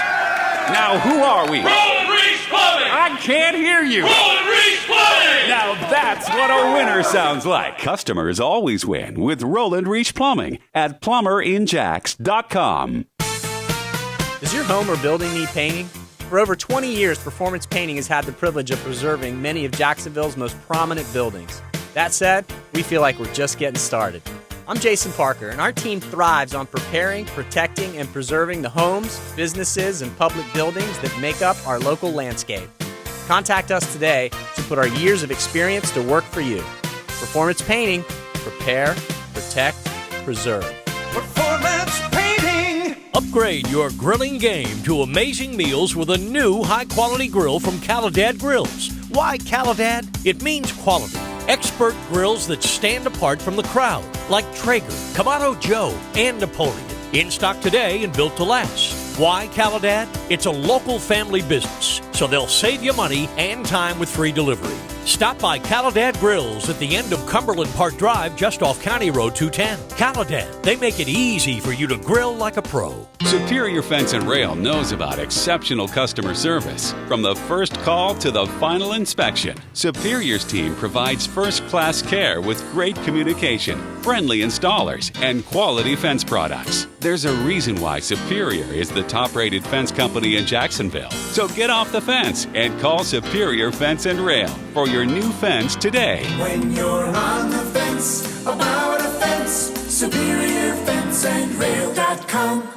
Now, who are we? Roland Reese Plumbing! I can't hear you. Roland Reese Plumbing! Now that's what a winner sounds like. Customers always win with Roland Reese Plumbing at plumberinjax.com. Does your home or building need painting? For over 20 years, Performance Painting has had the privilege of preserving many of Jacksonville's most prominent buildings. That said, we feel like we're just getting started. I'm Jason Parker, and our team thrives on preparing, protecting, and preserving the homes, businesses, and public buildings that make up our local landscape. Contact us today to put our years of experience to work for you. Performance Painting. Prepare, protect, preserve. Performance Painting! Upgrade your grilling game to amazing meals with a new high-quality grill from Caladad Grills. Why Caladad? It means quality. Expert grills that stand apart from the crowd, like Traeger, Kamado Joe, and Napoleon. In stock today and built to last. Why Caladad? It's a local family business, so they'll save you money and time with free delivery. Stop by Caladad Grills at the end of Cumberland Park Drive, just off County Road 210. Caladad, they make it easy for you to grill like a pro. Superior Fence and Rail knows about exceptional customer service. From the first call to the final inspection, Superior's team provides first-class care with great communication, friendly installers, and quality fence products. There's a reason why Superior is the top-rated fence company in Jacksonville. So get off the fence and call Superior Fence and Rail for your new fence today. When you're on the fence about a fence, SuperiorFenceandRail.com.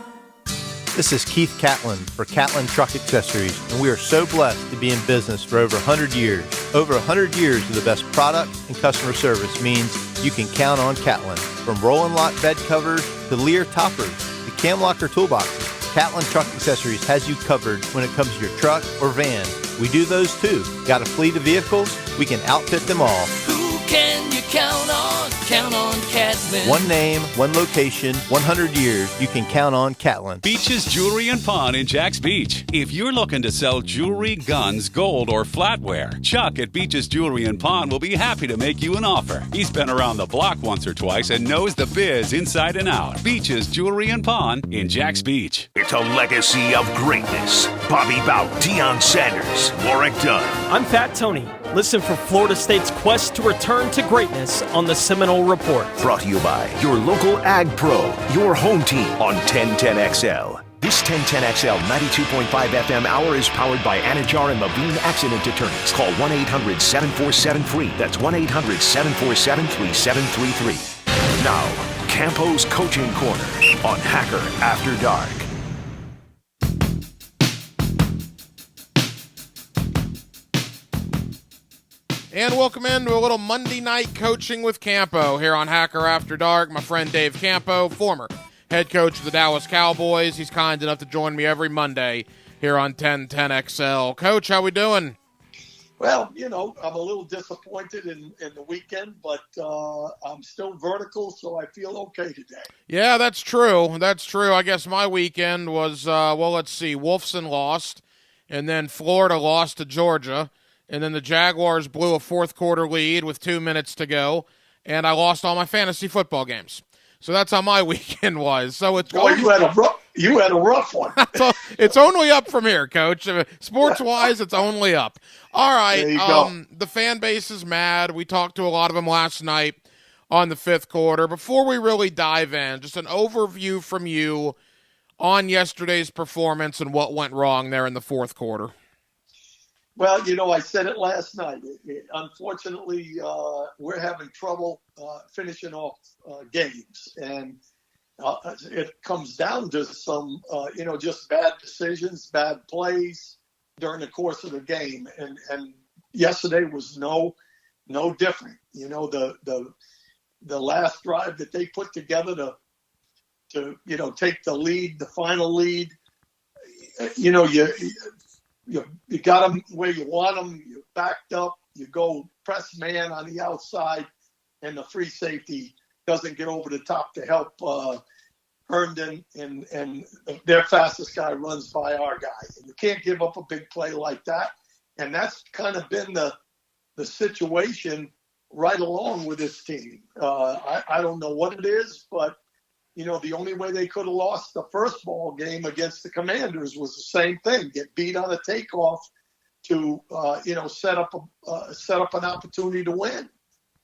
This is Keith Catlin for Catlin Truck Accessories, and we are so blessed to be in business for over 100 years. Over 100 years of the best product and customer service means you can count on Catlin. From roll and lock bed covers to Lear toppers to cam locker toolboxes, Catlin Truck Accessories has you covered when it comes to your truck or van. We do those too. Got a fleet of vehicles? We can outfit them all. Who can you count on? Count on Catlin. One name, one location, 100 years, you can count on Catlin. Beaches Jewelry and Pawn in Jacks Beach. If you're looking to sell jewelry, guns, gold, or flatware, Chuck at Beaches Jewelry and Pawn will be happy to make you an offer. He's been around the block once or twice and knows the biz inside and out. Beaches Jewelry and Pawn in Jacks Beach. It's a legacy of greatness. Bobby Bout, Deion Sanders, Warwick Dunn. I'm Fat Tony. Listen for Florida State's quest to return to greatness on the Seminole Report. Brought to you by your local Ag Pro, your home team on 1010XL. This 1010XL 92.5 FM hour is powered by Anajar and Levine Accident Attorneys. Call 1-800-747-FREE. That's 1-800-747-3733. Now, Campo's Coaching Corner on Hacker After Dark. And welcome into a little Monday night coaching with Campo here on Hacker After Dark. My friend Dave Campo, former head coach of the Dallas Cowboys. He's kind enough to join me every Monday here on 1010XL. Coach, how we doing? Well, I'm a little disappointed in the weekend, but I'm still vertical, so I feel okay today. Yeah, that's true. That's true. I guess my weekend was, let's see, Wolfson lost, and then Florida lost to Georgia. And then the Jaguars blew a fourth quarter lead with 2 minutes to go, and I lost all my fantasy football games. So that's how my weekend was. So it's you had a rough one. It's only up from here, Coach. Sports wise, it's only up. All right. There you go. The fan base is mad. We talked to a lot of them last night on the fifth quarter. Before we really dive in, just an overview from you on yesterday's performance and what went wrong there in the fourth quarter. Well, I said it last night. Unfortunately, we're having trouble finishing off games. And it comes down to some, just bad decisions, bad plays during the course of the game. And yesterday was no different. The last drive that they put together to take the lead, the final lead, you got them where you want them. You backed up. You go press man on the outside, and the free safety doesn't get over the top to help Herndon, and their fastest guy runs by our guy. And you can't give up a big play like that. And that's kind of been the situation right along with this team. I don't know what it is, but the only way they could have lost the first ball game against the Commanders was the same thing: get beat on a takeoff to set up an opportunity to win,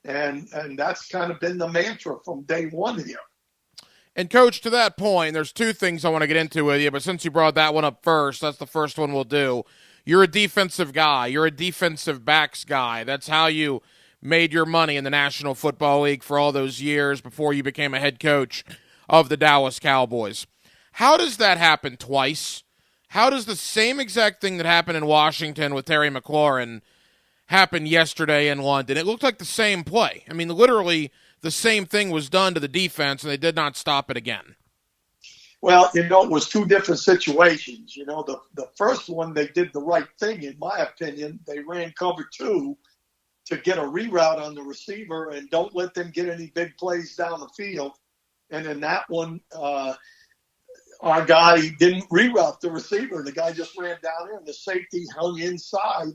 and that's kind of been the mantra from day one here. And Coach, to that point, there's two things I want to get into with you, but since you brought that one up first, that's the first one we'll do. You're a defensive guy. You're a defensive backs guy. That's how you made your money in the National Football League for all those years before you became a head coach of the Dallas Cowboys. How does that happen twice? How does the same exact thing that happened in Washington with Terry McLaurin happen yesterday in London? It looked like the same play. I mean, literally the same thing was done to the defense, and they did not stop it again. Well, it was two different situations. The first one, they did the right thing, in my opinion. They ran cover two to get a reroute on the receiver and don't let them get any big plays down the field. And in that one, our guy didn't reroute the receiver. The guy just ran down there, and the safety hung inside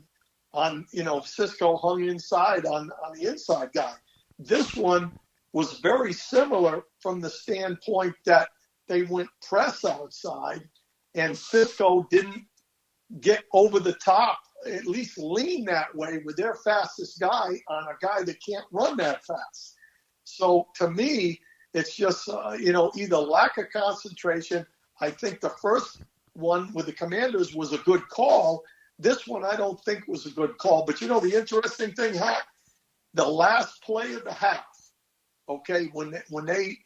on, Cisco hung inside on the inside guy. This one was very similar from the standpoint that they went press outside and Cisco didn't get over the top, at least lean that way with their fastest guy on a guy that can't run that fast. So to me, it's just, either lack of concentration. I think the first one with the Commanders was a good call. This one I don't think was a good call. But the interesting thing, the last play of the half, okay, when they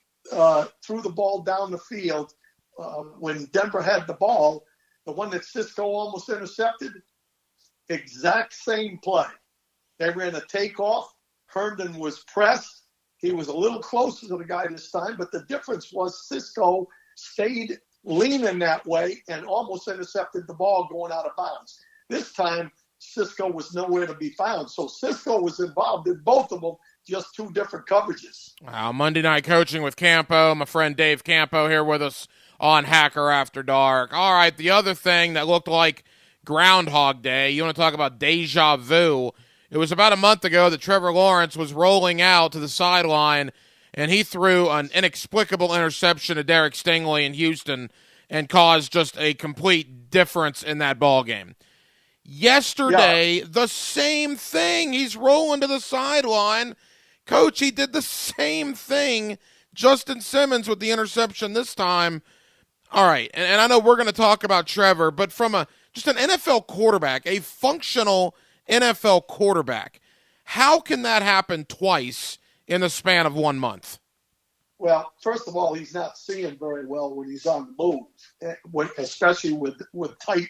threw the ball down the field, when Denver had the ball, the one that Cisco almost intercepted, exact same play. They ran a takeoff. Herndon was pressed. He was a little closer to the guy this time, but the difference was Cisco stayed leaning that way and almost intercepted the ball going out of bounds. This time, Cisco was nowhere to be found. So Cisco was involved in both of them, just two different coverages. Monday Night Coaching with Campo. My friend Dave Campo here with us on Hacker After Dark. All right, the other thing that looked like Groundhog Day, you want to talk about deja vu. It was about a month ago that Trevor Lawrence was rolling out to the sideline, and he threw an inexplicable interception to Derek Stingley in Houston and caused just a complete difference in that ball game. Yesterday, the same thing. He's rolling to the sideline. Coach, he did the same thing. Justin Simmons with the interception this time. All right, and I know we're going to talk about Trevor, but from just an NFL quarterback, a functional NFL quarterback, how can that happen twice in the span of 1 month? Well, first of all, he's not seeing very well when he's on the move, especially with tight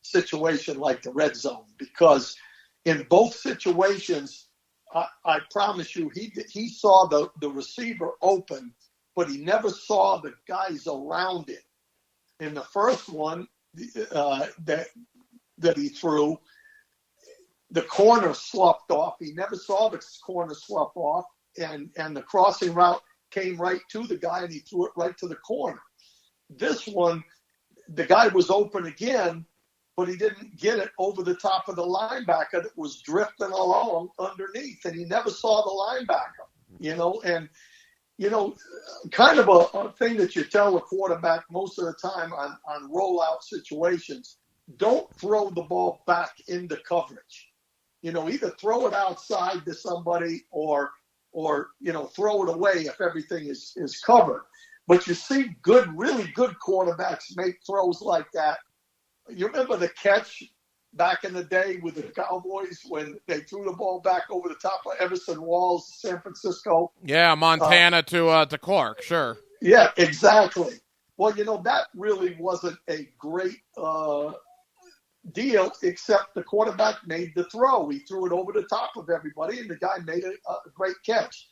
situation like the red zone, because in both situations, I promise you, he saw the receiver open, but he never saw the guys around it. In the first one that he threw, the corner sloughed off. He never saw the corner slough off, and the crossing route came right to the guy, and he threw it right to the corner. This one, the guy was open again, but he didn't get it over the top of the linebacker that was drifting along underneath, and he never saw the linebacker, and, kind of a thing that you tell a quarterback most of the time on rollout situations, don't throw the ball back into coverage. Either throw it outside to somebody or throw it away if everything is covered. But you see really good quarterbacks make throws like that. You remember the catch back in the day with the Cowboys when they threw the ball back over the top of Everson Walls, San Francisco? Yeah, Montana to Clark, sure. Yeah, exactly. Well, that really wasn't a great deal, except the quarterback made the throw. He threw it over the top of everybody, and the guy made a great catch.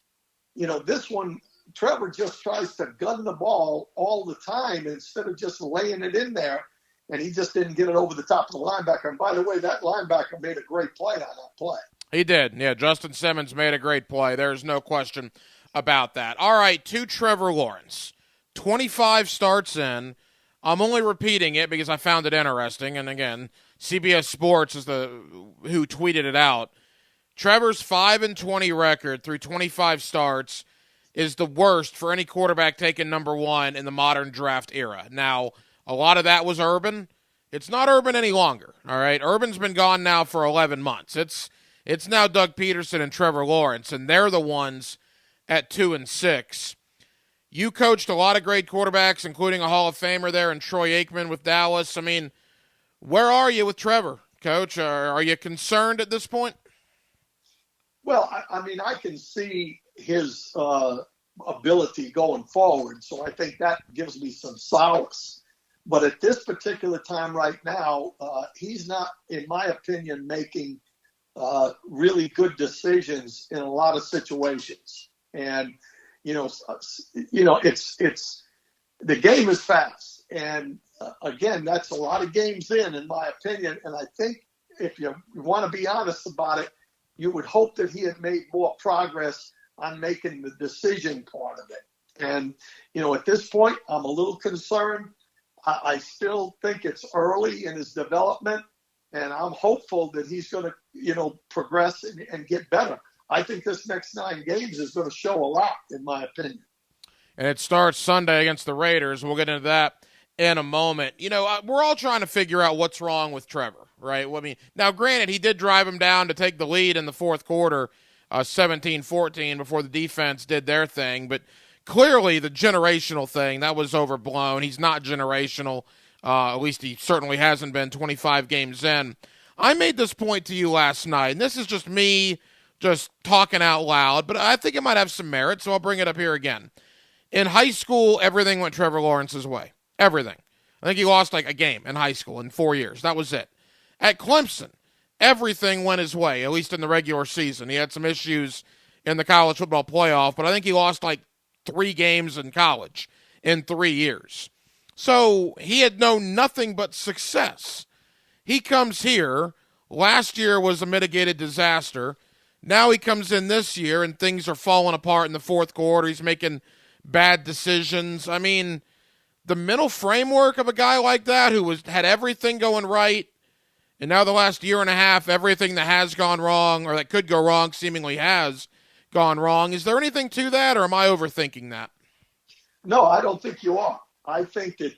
This one, Trevor just tries to gun the ball all the time instead of just laying it in there, and he just didn't get it over the top of the linebacker. And by the way, that linebacker made a great play on that play. He did. Yeah, Justin Simmons made a great play. There's no question about that. All right, to Trevor Lawrence. 25 starts in. I'm only repeating it because I found it interesting. And again, CBS Sports is who tweeted it out. Trevor's 5-20 record through 25 starts is the worst for any quarterback taken number one in the modern draft era. Now, a lot of that was Urban. It's not Urban any longer, all right? Urban's been gone now for 11 months. It's now Doug Peterson and Trevor Lawrence, and they're the ones at 2-6. You coached a lot of great quarterbacks, including a Hall of Famer there in Troy Aikman with Dallas. I mean, where are you with Trevor, Coach? Are you concerned at this point? Well, I can see his ability going forward, so I think that gives me some solace. But at this particular time right now, he's not, in my opinion, making really good decisions in a lot of situations. And, it's the game is fast. And again, that's a lot of games in my opinion. And I think if you want to be honest about it, you would hope that he had made more progress on making the decision part of it. And, at this point, I'm a little concerned. I still think it's early in his development. And I'm hopeful that he's going to, progress and get better. I think this next 9 games is going to show a lot, in my opinion. And it starts Sunday against the Raiders. We'll get into that in a moment. We're all trying to figure out what's wrong with Trevor, right? I mean, now, granted, he did drive him down to take the lead in the fourth quarter, 17-14, before the defense did their thing. But clearly the generational thing, that was overblown. He's not generational. At least he certainly hasn't been 25 games in. I made this point to you last night, and this is just me just talking out loud, but I think it might have some merit, so I'll bring it up here again. In high school, everything went Trevor Lawrence's way. Everything. I think he lost like a game in high school in 4 years. That was it. At Clemson, everything went his way, at least in the regular season. He had some issues in the college football playoff, but I think he lost like 3 games in college in 3 years. So he had known nothing but success. He comes here. Last year was a mitigated disaster. Now he comes in this year and things are falling apart in the fourth quarter. He's making bad decisions. I mean, the mental framework of a guy like that who had everything going right, and now the last year and a half, everything that has gone wrong or that could go wrong seemingly has gone wrong. Is there anything to that, or am I overthinking that? No, I don't think you are. I think that,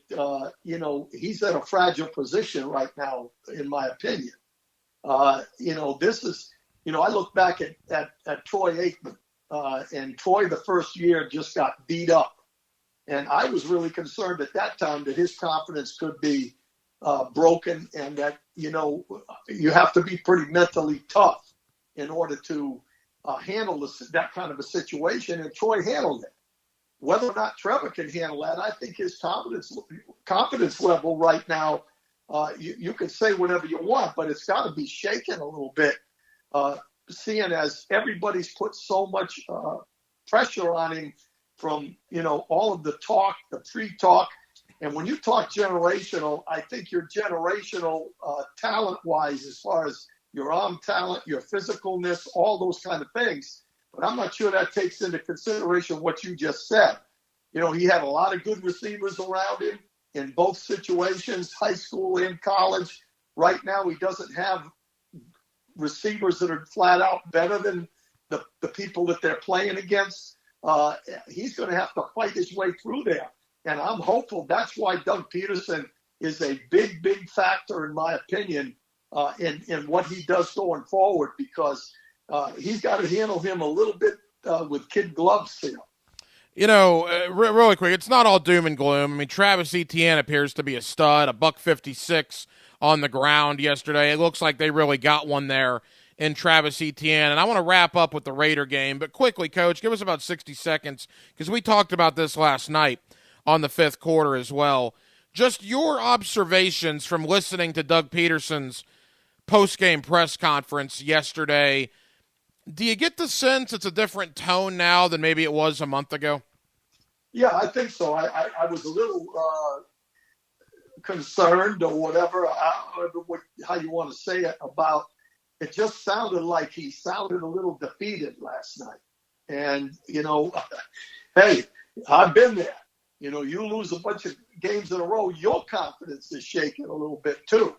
he's in a fragile position right now, in my opinion. This is, I look back at Troy Aikman, and Troy the first year just got beat up. And I was really concerned at that time that his confidence could be broken, and that, you have to be pretty mentally tough in order to handle that kind of a situation. And Troy handled it. Whether or not Trevor can handle that, I think his confidence level right now, you can say whatever you want, but it's got to be shaken a little bit, seeing as everybody's put so much pressure on him from, all of the talk, the pre-talk. And when you talk generational, I think you're generational talent-wise, as far as your arm talent, your physicalness, all those kind of things. But I'm not sure that takes into consideration what you just said. He had a lot of good receivers around him in both situations, high school and college. Right now, he doesn't have receivers that are flat out better than the people that they're playing against. He's going to have to fight his way through there. And I'm hopeful that's why Doug Peterson is a big, big factor, in my opinion, in what he does going forward, because he's got to handle him a little bit with kid gloves here. Really quick, it's not all doom and gloom. I mean, Travis Etienne appears to be a stud, a $156 on the ground yesterday. It looks like they really got one there in Travis Etienne. And I want to wrap up with the Raider game, but quickly, Coach, give us about 60 seconds, because we talked about this last night on the fifth quarter as well. Just your observations from listening to Doug Peterson's post-game press conference yesterday. Do you get the sense it's a different tone now than maybe it was a month ago? Yeah, I think so. I was a little concerned, or whatever, how you want to say it, about it. Just sounded like he sounded a little defeated last night. And, hey, I've been there. You lose a bunch of games in a row, your confidence is shaking a little bit too.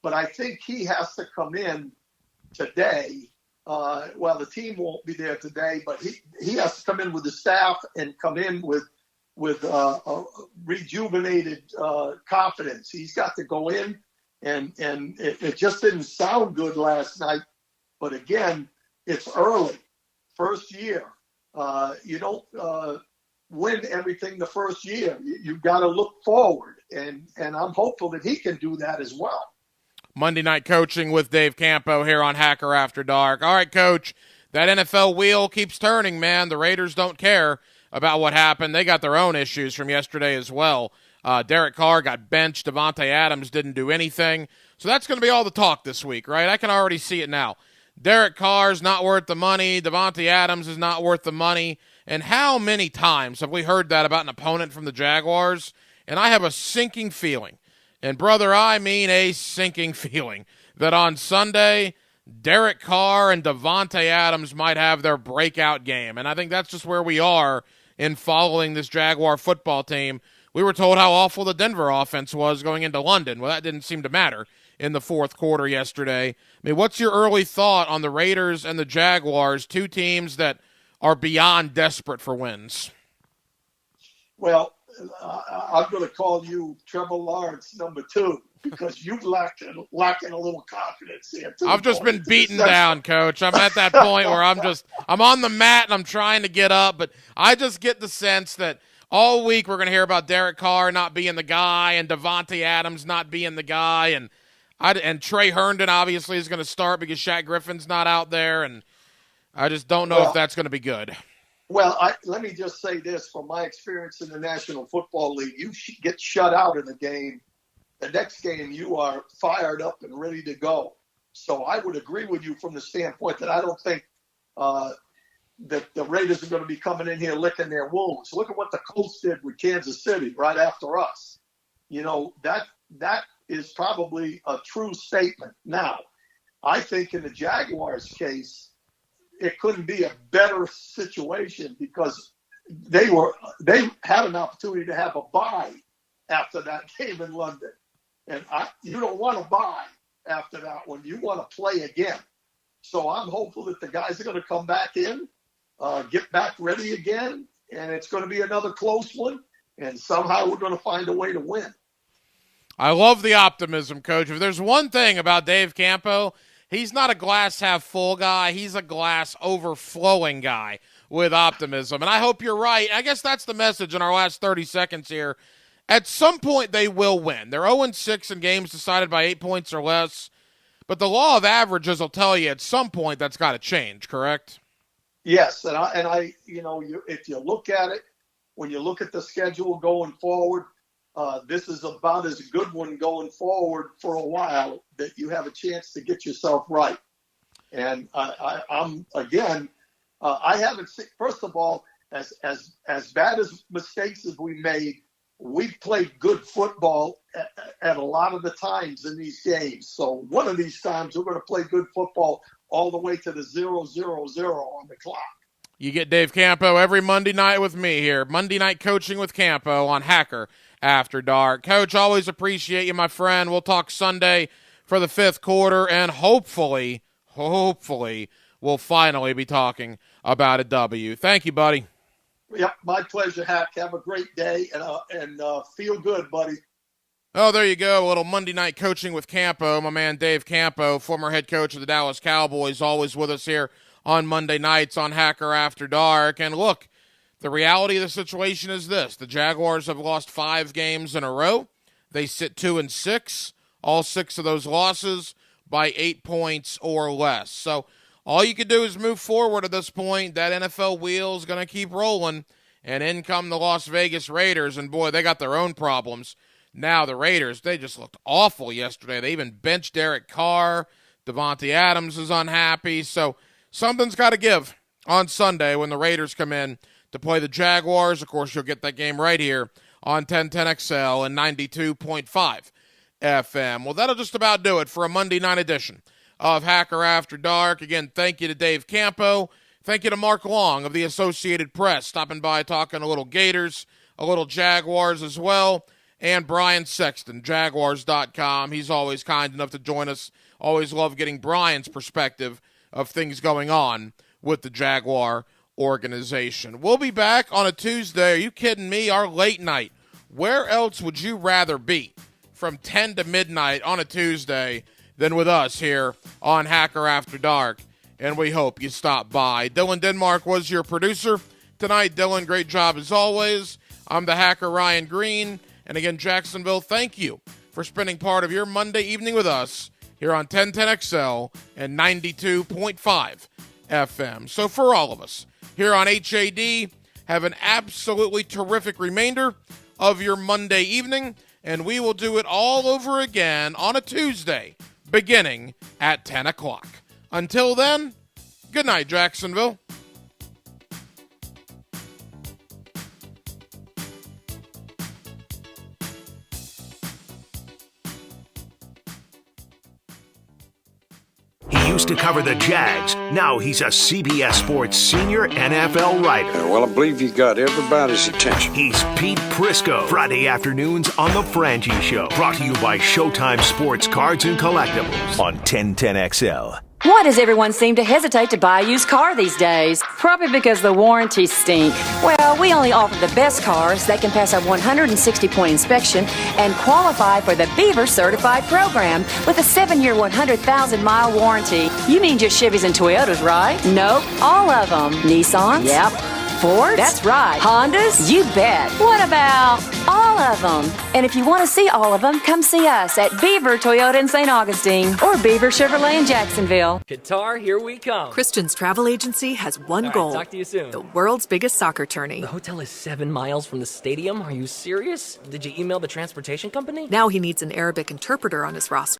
But I think he has to come in today. The team won't be there today, but he has to come in with the staff and come in with a rejuvenated confidence. He's got to go in, and it just didn't sound good last night. But again, it's early, first year. You don't win everything the first year. You've got to look forward, and I'm hopeful that he can do that as well. Monday Night Coaching with Dave Campo here on Hacker After Dark. All right, Coach, that NFL wheel keeps turning, man. The Raiders don't care about what happened. They got their own issues from yesterday as well. Derek Carr got benched. Davante Adams didn't do anything. So that's going to be all the talk this week, right? I can already see it now. Derek Carr's not worth the money. Davante Adams is not worth the money. And how many times have we heard that about an opponent from the Jaguars? And I have a sinking feeling, and brother, I mean a sinking feeling, that on Sunday, Derek Carr and Davante Adams might have their breakout game. And I think that's just where we are in following this Jaguar football team. We were told how awful the Denver offense was going into London. Well, that didn't seem to matter in the fourth quarter yesterday. I mean, what's your early thought on the Raiders and the Jaguars, two teams that are beyond desperate for wins? Well, I'm going to call you Trevor Lawrence number 2 because you've lacking a little confidence here, too. I've just been beaten down, Coach. I'm at that point where I'm on the mat and I'm trying to get up, but I just get the sense that all week we're going to hear about Derek Carr not being the guy and Devontae Adams not being the guy, and Trey Herndon obviously is going to start because Shaq Griffin's not out there, and I just don't know if that's going to be good. Well, let me just say this. From my experience in the National Football League, you get shut out in a game. The next game, you are fired up and ready to go. So I would agree with you from the standpoint that I don't think that the Raiders are going to be coming in here licking their wounds. Look at what the Colts did with Kansas City right after us. You know, that is probably a true statement. Now, I think in the Jaguars' case, it couldn't be a better situation because they had an opportunity to have a bye after that game in London. And you don't want to bye after that one. You want to play again. So I'm hopeful that the guys are going to come back in, get back ready again, and it's going to be another close one, and somehow we're going to find a way to win. I love the optimism, Coach. If there's one thing about Dave Campo, he's not a glass half full guy. He's a glass overflowing guy with optimism. And I hope you're right. I guess that's the message in our last 30 seconds here. At some point, they will win. They're 0-6 in games decided by 8 points or less. But the law of averages will tell you at some point that's got to change, correct? Yes, and I if you look at it, when you look at the schedule going forward, this is about as good one going forward for a while that you have a chance to get yourself right. And I'm again, I haven't seen. First of all, as bad as mistakes as we made, we've played good football at a lot of the times in these games. So one of these times we're going to play good football all the way to the 0-0-0 on the clock. You get Dave Campo every Monday night with me here. Monday Night Coaching with Campo on Hacker After Dark. Coach, always appreciate you, my friend. We'll talk Sunday for the fifth quarter, and hopefully, we'll finally be talking about a W. Thank you, buddy. Yep, my pleasure, Hack. Have a great day, and feel good, buddy. Oh, there you go. A little Monday Night Coaching with Campo. My man Dave Campo, former head coach of the Dallas Cowboys, always with us here on Monday nights on Hacker After Dark. And look, the reality of the situation is this. The Jaguars have lost 5 games in a row. They sit 2-6. All 6 of those losses by 8 points or less. So all you can do is move forward at this point. That NFL wheel is going to keep rolling. And in come the Las Vegas Raiders. And, boy, they got their own problems. Now the Raiders, they just looked awful yesterday. They even benched Derek Carr. Devontae Adams is unhappy. So something's got to give on Sunday when the Raiders come in to play the Jaguars. Of course, you'll get that game right here on 1010XL and 92.5 FM. Well, that'll just about do it for a Monday night edition of Hacker After Dark. Again, thank you to Dave Campo. Thank you to Mark Long of the Associated Press, stopping by talking a little Gators, a little Jaguars as well, and Brian Sexton, Jaguars.com. He's always kind enough to join us. Always love getting Brian's perspective of things going on with the Jaguar organization. We'll be back on a Tuesday. Are you kidding me? Our late night. Where else would you rather be from 10 to midnight on a Tuesday than with us here on Hacker After Dark? And we hope you stop by. Dylan Denmark was your producer tonight. Dylan, great job as always. I'm the Hacker Ryan Green. And again, Jacksonville, thank you for spending part of your Monday evening with us here on 1010XL and 92.5 FM. So for all of us here on HAD, have an absolutely terrific remainder of your Monday evening, and we will do it all over again on a Tuesday, beginning at 10 o'clock. Until then, good night, Jacksonville. used to cover the Jags. Now he's a CBS Sports senior NFL writer. Well, I believe you got everybody's attention. He's Pete Prisco. Friday afternoons on The Frangie Show. Brought to you by Showtime Sports Cards and Collectibles on 1010XL. Why does everyone seem to hesitate to buy a used car these days? Probably because the warranties stink. Well, we only offer the best cars that can pass a 160-point inspection and qualify for the Beaver Certified program with a 7-year, 100,000-mile warranty. You mean just Chevys and Toyotas, right? Nope, all of them. Nissans? Yep. Fords? That's right. Hondas? You bet. What about all of them? And if you want to see all of them, come see us at Beaver Toyota in St. Augustine or Beaver Chevrolet in Jacksonville. Qatar, here we come. Christian's travel agency has one goal. Talk to you soon. The world's biggest soccer tourney. The hotel is 7 miles from the stadium. Are you serious? Did you email the transportation company? Now he needs an Arabic interpreter on his roster.